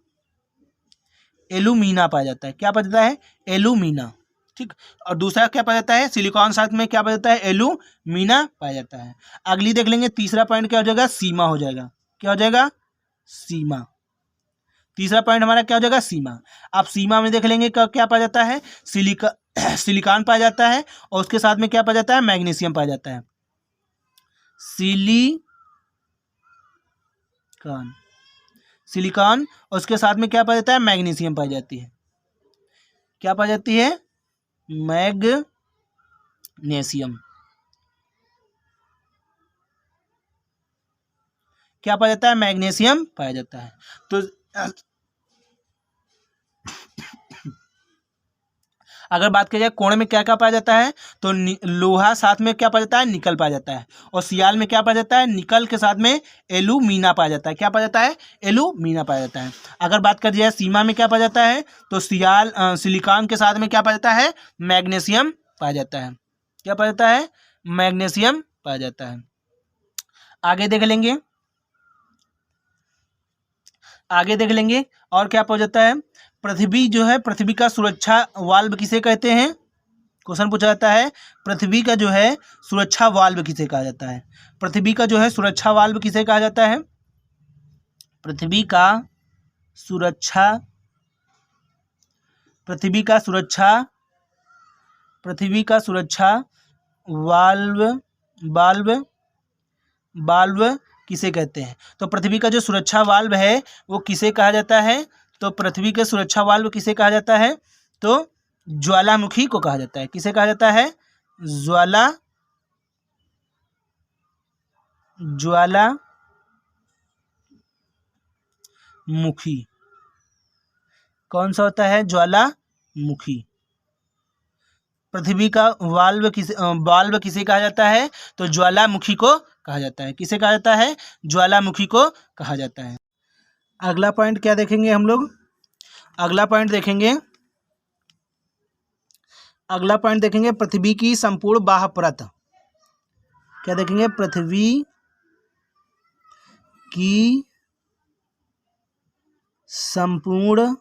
एलुमिना पाया जाता है। क्या पाया जाता है, एलुमिना, ठीक। और दूसरा क्या पाया जाता है, सिलिकॉन साथ में क्या पाया जाता है, एलुमिना पाया जाता है। अगली देख लेंगे, तीसरा पॉइंट क्या हो जाएगा, सीमा हो जाएगा। क्या हो जाएगा, सीमा। तीसरा पॉइंट हमारा क्या हो जाएगा, सीमा। आप सीमा में देख लेंगे क्या पाया जाता है, सिलिकॉन पाया जाता है। और उसके साथ में क्या पाया जाता है, मैग्नीशियम पाया जाता है। सिलिकॉन, सिलिकॉन और उसके साथ में क्या पाया जाता है, मैग्नीशियम पाई जाती है। क्या पाई जाती है, मैग्नीशियम। क्या पाया जाता है, मैग्नीशियम पाया जाता है। तो अगर बात की जाए कोण में क्या क्या पाया जाता है, तो लोहा साथ में क्या पाया जाता है, निकल पाया जाता है। और सियाल में क्या पाया जाता है, निकल के साथ में एलुमिना पाया जाता है। क्या पाया जाता है, एलुमिना पाया जाता है। अगर बात कर जाए सीमा में क्या पाया जाता है, तो सिलिकॉन के साथ में क्या पाया जाता है, मैग्नीशियम पाया जाता है। क्या पाया जाता है, मैग्नीशियम पाया जाता है। आगे देख लेंगे, आगे देख लेंगे और क्या पाया जाता है। पृथ्वी जो है, पृथ्वी का सुरक्षा वाल्व किसे कहते हैं, क्वेश्चन पूछा जाता है, पृथ्वी का जो है सुरक्षा वाल्व किसे कहा जाता है। पृथ्वी का जो है सुरक्षा वाल्व किसे कहा जाता है, पृथ्वी का सुरक्षा, पृथ्वी का सुरक्षा, पृथ्वी का सुरक्षा वाल्व, वाल्व, वाल्व किसे कहते हैं। तो पृथ्वी का जो सुरक्षा वाल्व है वो किसे कहा जाता है, तो पृथ्वी के सुरक्षा वाल्व किसे कहा जाता है, तो ज्वालामुखी को कहा जाता है। किसे कहा जाता है, ज्वालामुखी। कौन सा होता है, ज्वालामुखी। पृथ्वी का वाल्व किसे कहा जाता है, तो ज्वालामुखी को कहा जाता है। किसे कहा जाता है, ज्वालामुखी को कहा जाता है। अगला पॉइंट क्या देखेंगे हम लोग, अगला पॉइंट देखेंगे, अगला पॉइंट देखेंगे पृथ्वी की संपूर्ण बाह्य परत। क्या देखेंगे, पृथ्वी की संपूर्ण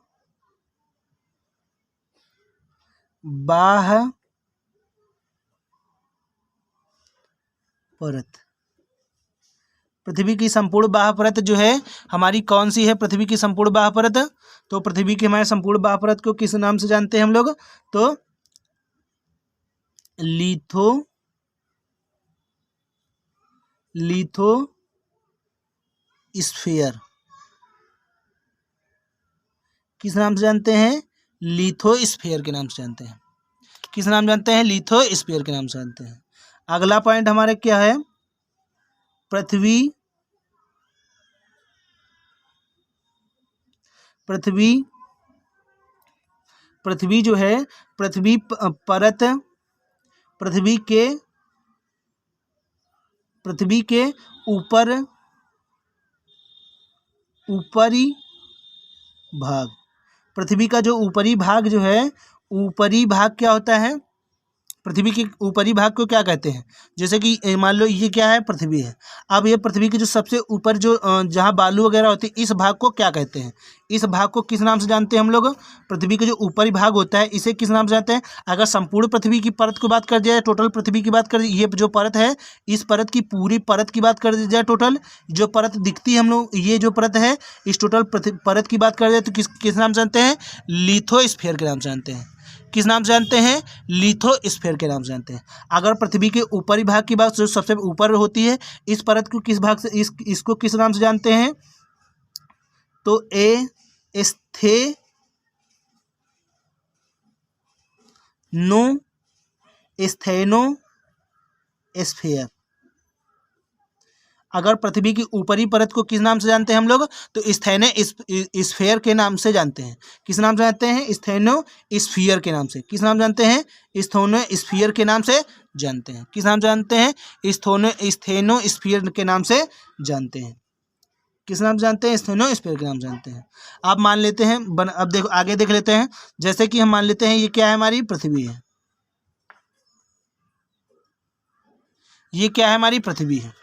बाह्य परत। पृथ्वी की संपूर्ण बाह्य परत जो है हमारी कौन सी है, पृथ्वी की संपूर्ण बाह्य परत। तो पृथ्वी की हमारे संपूर्ण बाह्य परत को किस नाम से जानते हैं हम लोग, तो लिथोस्फीयर। किस नाम से जानते हैं, लिथोस्फीयर के नाम से जानते हैं। किस नाम जानते हैं, लिथोस्फीयर के नाम से जानते हैं। अगला पॉइंट हमारे क्या है, पृथ्वी, पृथ्वी, पृथ्वी जो है, पृथ्वी परत, पृथ्वी के ऊपर, ऊपरी भाग। पृथ्वी का जो ऊपरी भाग जो है, ऊपरी भाग क्या होता है, पृथ्वी के ऊपरी भाग को क्या कहते हैं? जैसे कि मान लो ये क्या है, पृथ्वी है। अब ये पृथ्वी के जो सबसे ऊपर जो जहाँ बालू वगैरह होती है, इस भाग को क्या कहते हैं? इस भाग को किस नाम से जानते हैं हम लोग? पृथ्वी के जो ऊपरी भाग होता है इसे किस नाम से जानते हैं? अगर संपूर्ण पृथ्वी की परत की बात कर जाए, टोटल पृथ्वी की बात कर, ये जो परत है, इस परत की पूरी परत की बात कर दी जाए, टोटल जो परत दिखती है हम लोग, ये जो परत है, इस टोटल परत की बात कर जाए तो किस नाम से जानते हैं? लिथोस्फीयर के नाम से जानते हैं। किस नाम से जानते हैं? लिथोस्फीयर के नाम से जानते हैं। अगर पृथ्वी के ऊपरी भाग की बात, जो सबसे ऊपर होती है, इस परत को किस भाग से, इसको किस नाम से जानते हैं? तो स्थेनोस्फीयर। अगर पृथ्वी की ऊपरी परत को किस नाम से जानते हैं हम लोग? तो स्थेनोस्फीयर के नाम से जानते हैं। किस नाम से जानते हैं? स्थेनोस्फीयर के नाम से। किस नाम जानते हैं? स्थेनोस्फीयर के नाम से जानते हैं। किस नाम जानते हैं? स्थेनोस्फीयर के नाम से जानते हैं। किस नाम जानते हैं? स्थेनोस्फीयर के नाम जानते हैं। अब मान लेते हैं, अब देखो आगे देख लेते हैं। जैसे कि हम मान लेते हैं ये क्या है, हमारी पृथ्वी है। ये क्या है, हमारी पृथ्वी है।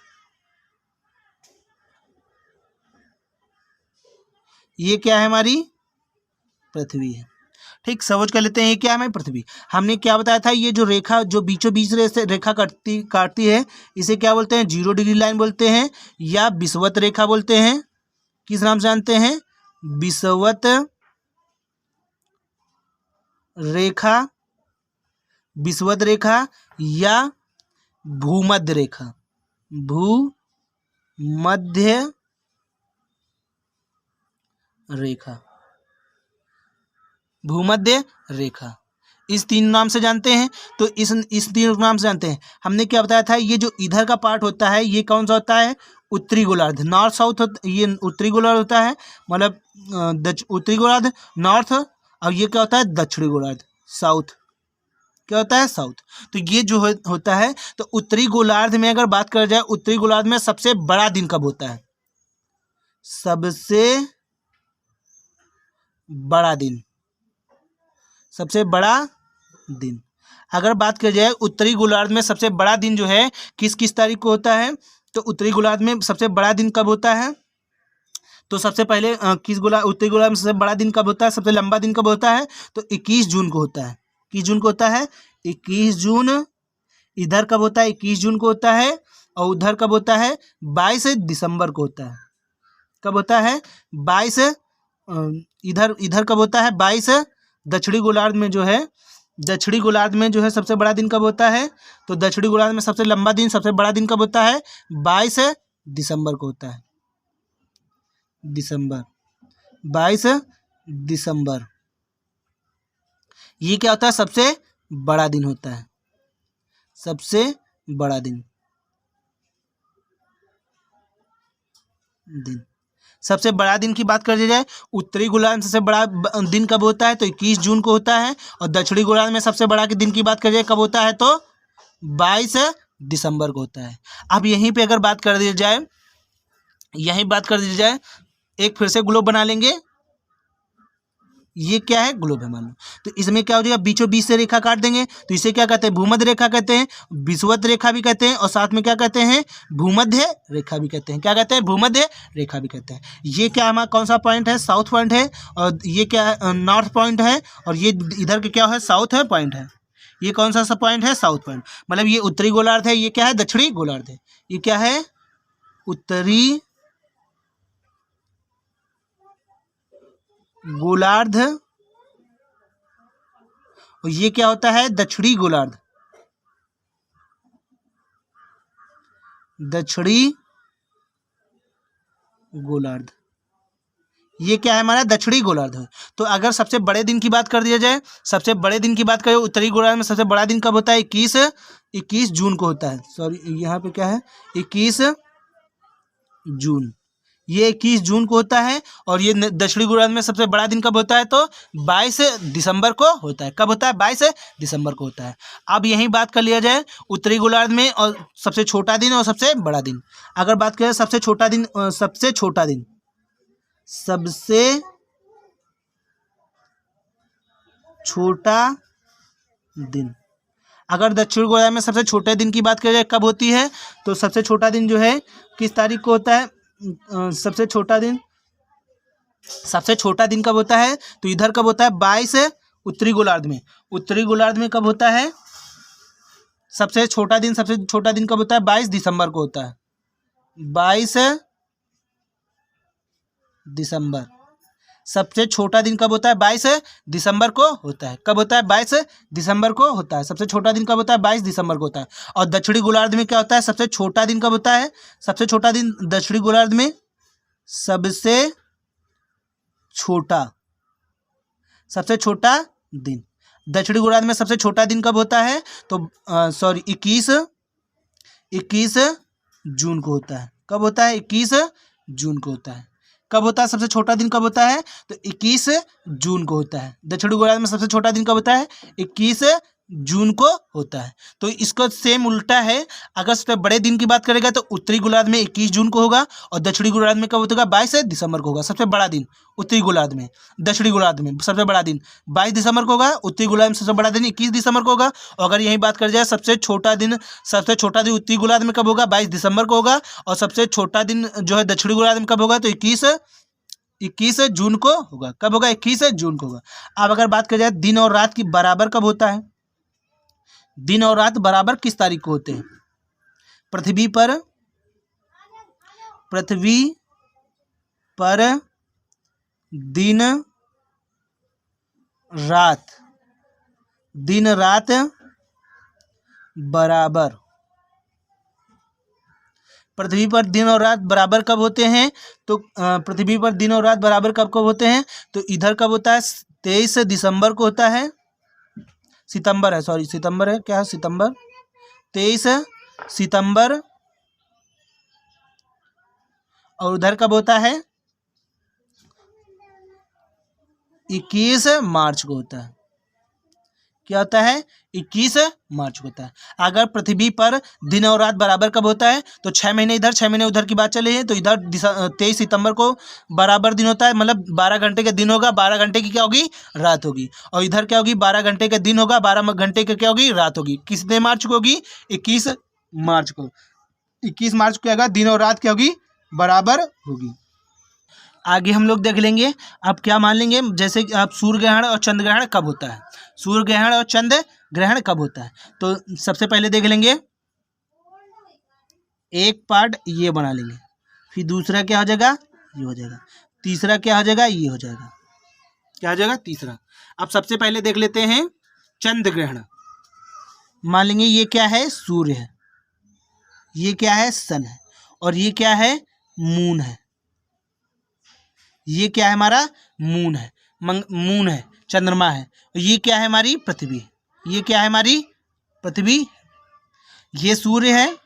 ये क्या है, हमारी पृथ्वी है। ठीक, समझ कर लेते हैं ये क्या है, हमारी पृथ्वी। हमने क्या बताया था, ये जो रेखा जो बीचों बीच से रेखा काटती है, इसे क्या बोलते हैं? 0 डिग्री लाइन बोलते हैं या विषुवत रेखा बोलते हैं। किस नाम से जानते हैं? विषुवत रेखा, विषुवत रेखा या भूमध्य रेखा, भूमध्य रेखा, भूमध्य रेखा, इस तीन नाम से जानते हैं। तो इस तीन नाम से जानते हैं। हमने क्या बताया था, ये जो इधर का पार्ट होता है, ये कौन सा होता है? उत्तरी गोलार्ध, नॉर्थ साउथ ये उत्तरी गोलार्ध होता है, मतलब उत्तरी गोलार्ध नॉर्थ, और ये क्या होता है? दक्षिणी गोलार्ध साउथ। क्या होता है? साउथ। तो ये जो होता है, तो उत्तरी गोलार्ध में अगर बात कर जाए, उत्तरी गोलार्ध में सबसे बड़ा दिन कब होता है? सबसे बड़ा दिन, सबसे बड़ा दिन अगर बात की जाए, उत्तरी गोलार्ध में सबसे बड़ा दिन जो है किस किस तारीख को होता है? तो उत्तरी गोलार्ध में सबसे बड़ा दिन कब होता है? तो सबसे पहले उत्तरी गोलार्ध में सबसे बड़ा दिन कब होता है? सबसे लंबा दिन कब होता है? तो 21 जून को होता है। 21 जून को होता है। 21 जून। इधर कब होता है? 21 जून को होता है। और उधर कब होता है? 22 दिसंबर को होता है। कब होता है? 22 इधर कब होता है? 22 दक्षिणी गोलार्ध में जो है, दक्षिणी गोलार्ध में जो है सबसे बड़ा दिन कब होता है? तो दक्षिणी गोलार्ध में सबसे लंबा दिन, सबसे बड़ा दिन कब होता है? 22 दिसंबर को होता है। दिसंबर, 22 दिसंबर, ये क्या होता है? सबसे बड़ा दिन होता है। सबसे बड़ा दिन सबसे बड़ा दिन की बात कर दी जाए, उत्तरी गोलार्ध में सबसे बड़ा दिन कब होता है? तो 21 जून को होता है। और दक्षिणी गोलार्ध में सबसे बड़ा दिन की बात कर जाए कब होता है? तो 22 दिसंबर को होता है। अब यहीं पे अगर बात कर दी जाए, एक फिर से ग्लोब बना लेंगे। ये क्या है? ग्लोब है मान लो। तो इसमें क्या हो जाएगा? बीचों बीच से रेखा काट देंगे, तो इसे क्या कहते हैं? भूमध्य रेखा कहते हैं, विषुवत रेखा भी कहते हैं, और साथ में क्या कहते हैं? भूमध्य रेखा भी कहते हैं। क्या कहते हैं? भूमध्य रेखा भी कहते हैं। ये क्या हमारा कौन सा पॉइंट है? साउथ पॉइंट है। और ये क्या है? नॉर्थ पॉइंट है। और ये इधर के क्या है? साउथ है पॉइंट है। ये कौन सा पॉइंट है? South point. मतलब ये उत्तरी गोलार्ध है, ये क्या है? दक्षिणी गोलार्ध है। ये क्या है? उत्तरी गोलार्ध। और ये क्या होता है? दक्षिणी गोलार्ध। दक्षिणी गोलार्ध, ये क्या है? हमारा दक्षिणी गोलार्ध है। तो अगर सबसे बड़े दिन की बात कर दिया जाए, सबसे बड़े दिन की बात करें, उत्तरी गोलार्ध में सबसे बड़ा दिन कब होता है? 21 जून को होता है। सॉरी, यहाँ पे क्या है? 21 जून। ये 21 जून को होता है। और ये दक्षिणी गोलार्ध में सबसे बड़ा दिन कब होता है? तो 22 दिसंबर को होता है। कब होता है? 22 दिसंबर को होता है। अब यही बात कर लिया जाए उत्तरी गोलार्ध में, और सबसे छोटा दिन और सबसे बड़ा दिन। अगर बात करें सबसे छोटा दिन, सबसे छोटा दिन, सबसे छोटा दिन अगर दक्षिण गोलार्ध में सबसे छोटे दिन की बात करें कब होती है, तो सबसे छोटा दिन जो है किस तारीख को होता है? सबसे छोटा दिन कब होता है? तो इधर कब होता है? 22 उत्तरी गोलार्ध में। उत्तरी गोलार्ध में कब होता है सबसे छोटा दिन? सबसे छोटा दिन कब होता है? 22 दिसंबर को होता है। 22 दिसंबर सबसे छोटा दिन कब होता है? 22 दिसंबर को होता है। कब होता है? 22 दिसंबर को होता है। सबसे छोटा दिन कब होता है? 22 दिसंबर को होता है। और दक्षिणी गोलार्ध में क्या होता है? सबसे छोटा दिन कब होता है? सबसे छोटा दिन दक्षिणी गोलार्ध में सबसे छोटा दिन दक्षिणी गोलार्ध में सबसे छोटा दिन कब होता है? तो 21 जून को होता है। कब होता है? 21 जून को होता है। कब होता है सबसे छोटा दिन? कब होता है? तो 21 जून को होता है। दक्षिणी गोलार्ध में सबसे छोटा दिन कब होता है? 21 जून को होता है। तो इसको सेम उल्टा है, अगर सबसे बड़े दिन की बात करेगा तो उत्तरी गोलार्ध में 21 जून को होगा और दक्षिणी गोलार्ध में कब होगा? 22 दिसंबर को होगा। सबसे बड़ा दिन उत्तरी गोलार्ध में, दक्षिणी गोलार्ध में सबसे बड़ा दिन 22 दिसंबर को होगा, उत्तरी गोलार्ध में सबसे बड़ा दिन 21 दिसंबर को होगा। और अगर यही बात कर जाए सबसे छोटा दिन उत्तरी गोलार्ध में कब होगा? 22 दिसंबर को होगा। और सबसे छोटा दिन जो है दक्षिणी गोलार्ध में कब होगा? तो 21 जून को होगा। कब होगा? 21 जून को होगा। अब अगर बात कर जाए दिन और रात की बराबर कब होता है? दिन और रात बराबर किस तारीख को होते हैं? पृथ्वी पर दिन रात बराबर, पृथ्वी पर दिन और रात बराबर कब होते हैं? तो पृथ्वी पर दिन और रात बराबर कब होते हैं? तो इधर कब होता है? 23 दिसंबर को होता है। सितंबर है, सॉरी सितंबर है, क्या है? सितंबर, 23 सितंबर। और उधर कब होता है? 21 मार्च को होता है। क्या होता है? 21 मार्च को होता है। अगर पृथ्वी पर दिन और रात बराबर कब होता है? तो 6 महीने इधर 6 महीने उधर की बात चली है। तो इधर 23 सितंबर को बराबर दिन होता है, मतलब 12 घंटे का दिन होगा, 12 घंटे की क्या होगी? रात होगी। और इधर क्या होगी? 12 घंटे का दिन होगा, 12 घंटे की क्या होगी? रात होगी। कितने मार्च को होगी? 21 मार्च को। 21 मार्च को क्या होगा? दिन और रात क्या होगी? बराबर होगी। आगे हम लोग देख लेंगे। अब क्या मान लेंगे, जैसे कि आप सूर्य ग्रहण और चंद्र ग्रहण कब होता है? सूर्य ग्रहण और चंद्र ग्रहण कब होता है? तो सबसे पहले देख लेंगे, एक पार्ट ये बना लेंगे, फिर दूसरा क्या हो जाएगा? ये हो जाएगा। तीसरा क्या हो जाएगा? ये हो जाएगा। क्या हो जाएगा? तीसरा। अब सबसे पहले देख लेते हैं चंद्र ग्रहण। मान लेंगे ये क्या है? सूर्य है, ये क्या है? सन है, और ये क्या है? मून है। ये क्या है? हमारा मून है, मून है, चंद्रमा है। ये क्या है? हमारी पृथ्वी। ये क्या है? हमारी पृथ्वी। ये सूर्य है,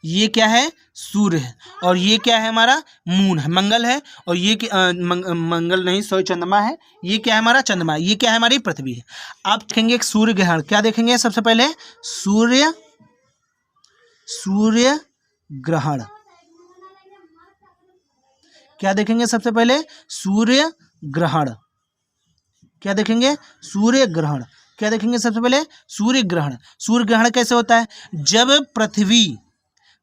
ये क्या है? सूर्य है। और ये क्या है? हमारा मून है, मंगल है। और ये मंगल नहीं, सॉरी, चंद्रमा है। ये क्या है? हमारा चंद्रमा। ये क्या है? हमारी पृथ्वी है। आप देखेंगे एक सूर्य ग्रहण। क्या देखेंगे सबसे पहले? सूर्य ग्रहण। क्या देखेंगे सबसे पहले? सूर्य ग्रहण। क्या देखेंगे? सूर्य ग्रहण। क्या देखेंगे सबसे पहले? सूर्य ग्रहण। सूर्य ग्रहण कैसे होता है?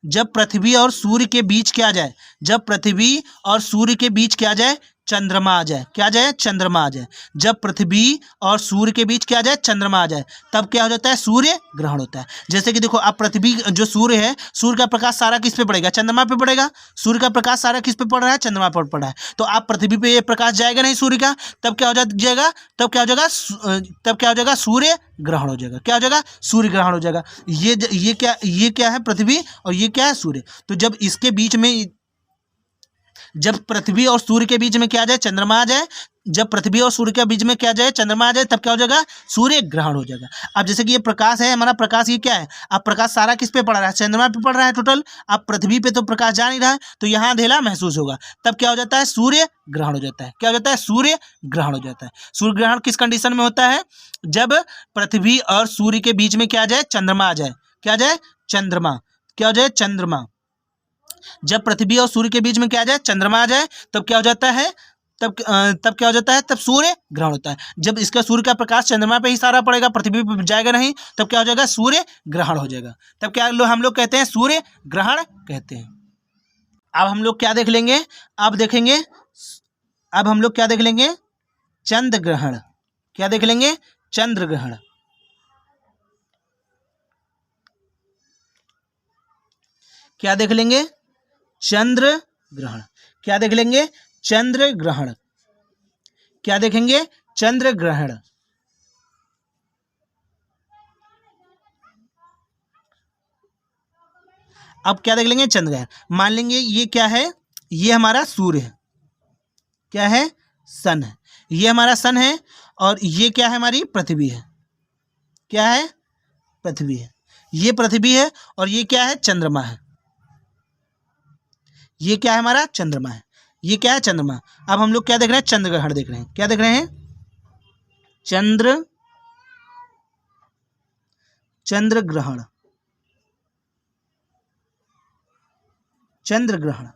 जब पृथ्वी और सूर्य के बीच क्या आ जाए? जब पृथ्वी और सूर्य के बीच क्या आ जाए? चंद्रमा आ जाए। क्या आ जाए? चंद्रमा आ जाए। जब पृथ्वी और सूर्य के बीच क्या आ जाए? चंद्रमा आ जाए, तब क्या हो जाता है? सूर्य ग्रहण होता है। जैसे कि देखो, अब पृथ्वी जो सूर्य है, सूर्य का प्रकाश सारा किस पे पड़ेगा? चंद्रमा पे पड़ेगा। सूर्य का प्रकाश सारा किस पे पड़ रहा है? चंद्रमा पर पड़ रहा है। तो आप पृथ्वी पे ये प्रकाश जाएगा नहीं सूर्य का, तब क्या हो जाएगा? तब क्या हो जाएगा? सूर्य ग्रहण हो जाएगा। क्या हो जाएगा? सूर्य ग्रहण हो जाएगा। ये क्या है? पृथ्वी, और ये क्या है? सूर्य। तो जब इसके बीच में, जब पृथ्वी और सूर्य के बीच में क्या आ जाए? चंद्रमा आ जाए। जब पृथ्वी और सूर्य के बीच में क्या आ जाए? चंद्रमा आ जाए, तब क्या हो जाएगा? सूर्य ग्रहण हो जाएगा। अब जैसे कि ये प्रकाश है, हमारा प्रकाश, ये क्या है? अब प्रकाश सारा किस पे पड़ रहा है? चंद्रमा पे पड़ रहा है टोटल। अब पृथ्वी पे तो प्रकाश जा नहीं रहा है, तो यहाँ अंधेरा महसूस होगा। तब क्या हो जाता है? सूर्य ग्रहण हो जाता है। क्या हो जाता है? सूर्य ग्रहण हो जाता है। सूर्य ग्रहण किस कंडीशन में होता है? जब पृथ्वी और सूर्य के बीच में क्या आ जाए? चंद्रमा आ जाए। क्या आ जाए? चंद्रमा। क्या हो जाए? चंद्रमा। जब पृथ्वी और सूर्य के बीच में क्या आ जाए? चंद्रमा आ जाए, तब क्या हो जाता है? तब क्या हो जाता है, तब सूर्य ग्रहण होता है। जब इसका सूर्य का प्रकाश चंद्रमा पे ही सारा पड़ेगा, पृथ्वी पे जाएगा नहीं, तब क्या हो जाएगा, सूर्य ग्रहण हो जाएगा। तब क्या हम लोग कहते हैं, सूर्य ग्रहण कहते हैं। अब हम लोग क्या देख लेंगे, अब देखेंगे, अब हम लोग क्या देख लेंगे, चंद्र ग्रहण। क्या देख लेंगे, चंद्र ग्रहण। क्या देख लेंगे, चंद्र ग्रहण। क्या देख लेंगे, चंद्र ग्रहण। क्या देखेंगे, चंद्र ग्रहण। अब क्या देख लेंगे, चंद्र ग्रहण। मान लेंगे ये क्या है, ये हमारा सूर्य है, क्या है, सन है, ये हमारा सन है, और ये क्या है, हमारी पृथ्वी है, क्या है, पृथ्वी है, ये पृथ्वी है, और ये क्या है, चंद्रमा है, ये क्या है, हमारा चंद्रमा है, ये क्या है, चंद्रमा। अब हम लोग क्या देख रहे हैं, चंद्र ग्रहण देख रहे हैं। क्या देख रहे हैं, चंद्र ग्रहण, चंद्र ग्रहण,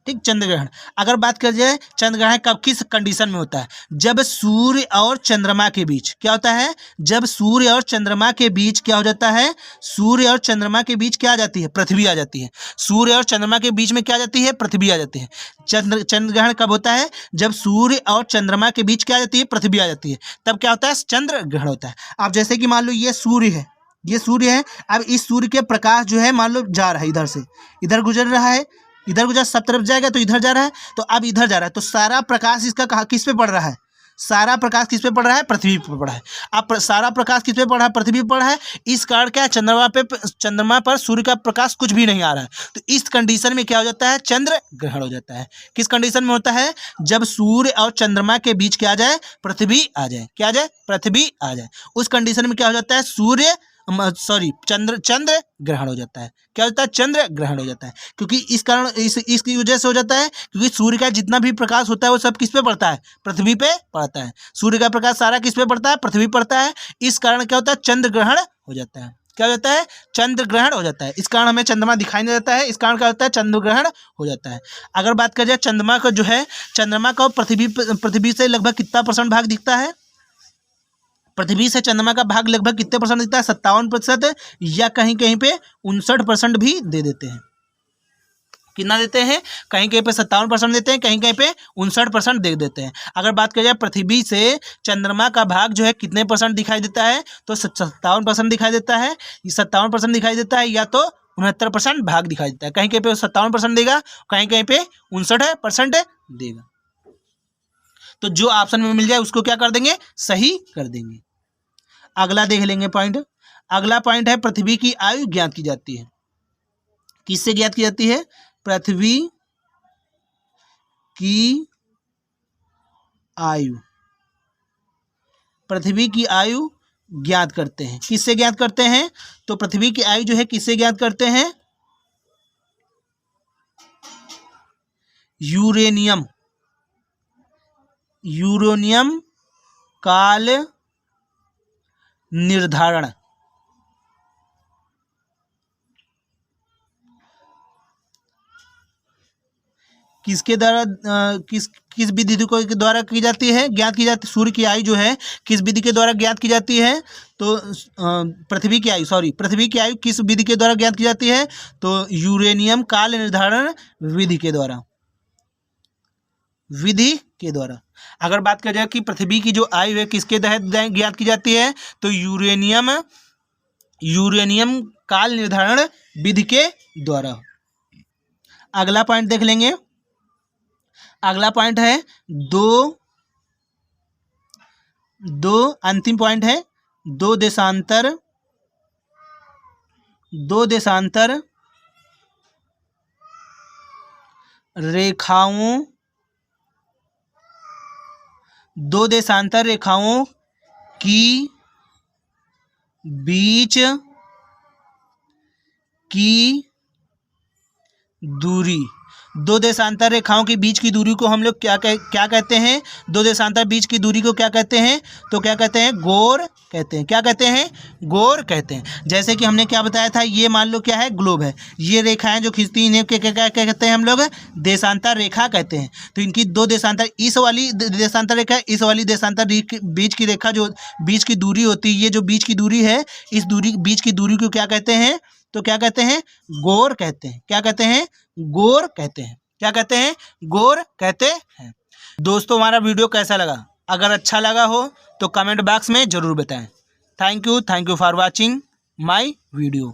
ठीक, चंद्र ग्रहण। अगर बात कर जाए चंद्र ग्रहण कब, किस कंडीशन में होता है, जब सूर्य और चंद्रमा के बीच क्या होता है, जब सूर्य और चंद्रमा के बीच क्या हो जाता है, सूर्य और चंद्रमा के बीच क्या आ जाती है, पृथ्वी आ जाती है। सूर्य और चंद्रमा के बीच में क्या आ जाती है, पृथ्वी आ जाती है। चंद्र ग्रहण कब होता है, जब सूर्य और चंद्रमा के बीच क्या आ जाती है, पृथ्वी आ जाती है, तब क्या होता है, चंद्र ग्रहण होता है। अब जैसे कि मान लो ये सूर्य है, ये सूर्य है, अब इस सूर्य के प्रकाश जो है मान लो जा रहा है, इधर से इधर गुजर रहा है, इधर गुजर सब तरफ जाएगा तो इधर जा रहा है, तो अब इधर जा रहा है, तो सारा प्रकाश इसका कहाँ, किस पे पड़ रहा है, सारा प्रकाश किस पे पड़ रहा है, पृथ्वी पे पड़ रहा है। अब सारा प्रकाश किस पे पड़ रहा है, पृथ्वी पे पड़ रहा है। इस कारण क्या है, चंद्रमा पर सूर्य का प्रकाश कुछ भी नहीं आ रहा है, तो इस कंडीशन में क्या हो जाता है, चंद्र ग्रहण हो जाता है। किस कंडीशन में होता है, जब सूर्य और चंद्रमा के बीच क्या आ जाए, पृथ्वी आ जाए, क्या आ जाए, पृथ्वी आ जाए। उस कंडीशन में क्या हो जाता है, चंद्र ग्रहण हो जाता है। क्या होता है, चंद्र ग्रहण हो जाता है, क्योंकि इस कारण इसकी वजह से हो जाता है, क्योंकि सूर्य का जितना भी प्रकाश होता है वो सब किस पे पड़ता है, पृथ्वी पे पड़ता है। सूर्य का प्रकाश सारा किस पे पड़ता है, पृथ्वी पड़ता है। इस कारण क्या होता है, चंद्र ग्रहण हो जाता है। क्या हो जाता है, चंद्र ग्रहण हो जाता है। इस कारण हमें चंद्रमा दिखाई नहीं देता है, इस कारण क्या होता है, चंद्र ग्रहण हो जाता है। अगर बात करें चंद्रमा का जो है, चंद्रमा का पृथ्वी से लगभग कितना % भाग दिखता है, पृथ्वी से चंद्रमा का भाग लगभग कितने % दिखता है, 57%, या कहीं कहीं पे 59% भी दे देते हैं। कितना देते हैं, कहीं कहीं पे 57% देते हैं, कहीं कहीं पे 59% दे देते हैं। अगर बात करें पृथ्वी से चंद्रमा का भाग जो है कितने % दिखाई देता है, तो 57% दिखाई देता है। ये 57% दिखाई देता है, या तो 69% भाग दिखाई देता है। कहीं कहीं पे 57% देगा, कहीं कहीं पे 59% देगा। तो जो ऑप्शन में मिल जाए उसको क्या कर देंगे, सही कर देंगे। अगला देख लेंगे पॉइंट। अगला पॉइंट है, पृथ्वी की आयु ज्ञात की जाती है। किससे ज्ञात की जाती है, पृथ्वी की आयु, पृथ्वी की आयु ज्ञात करते हैं। किससे ज्ञात करते हैं, तो पृथ्वी की आयु जो है किससे ज्ञात करते हैं, यूरेनियम काल निर्धारण। किसके द्वारा किस विधि के द्वारा की जाती है, ज्ञात की जाती है। सूर्य की आयु जो है किस विधि के द्वारा ज्ञात की जाती है, तो पृथ्वी की आयु किस विधि के द्वारा ज्ञात की जाती है, तो यूरेनियम काल निर्धारण विधि के द्वारा। अगर बात करें कि पृथ्वी की जो आयु है किसके तहत ज्ञात की जाती है, तो यूरेनियम काल निर्धारण विधि के द्वारा। अगला पॉइंट देख लेंगे। अगला पॉइंट है दो अंतिम पॉइंट है, दो देशांतर रेखाओं की बीच की दूरी। दो देशांतर रेखाओं के बीच की दूरी को हम लोग क्या कहते हैं? दो देशांतर बीच की दूरी को क्या कहते हैं? तो क्या कहते हैं? गोर कहते हैं। क्या कहते हैं? गोर कहते हैं। जैसे कि हमने क्या बताया था, ये मान लो क्या है? ग्लोब है। ये रेखाएं जो खींचती हैं इन्हें क्या कहते हैं हम लोग? देशांतर रेखा कहते हैं। तो इनकी दो देशांतर, इस वाली देशांतर रेखा, इस वाली देशांतर बीच की रेखा, जो बीच की दूरी होती है, ये जो बीच की दूरी है, इस बीच की दूरी को क्या कहते हैं? तो क्या कहते हैं? गोर कहते हैं। क्या कहते हैं? गोर कहते हैं। क्या कहते हैं? गोर कहते हैं। दोस्तों, हमारा वीडियो कैसा लगा? अगर अच्छा लगा हो तो कमेंट बॉक्स में ज़रूर बताएं। Thank you for watching my video.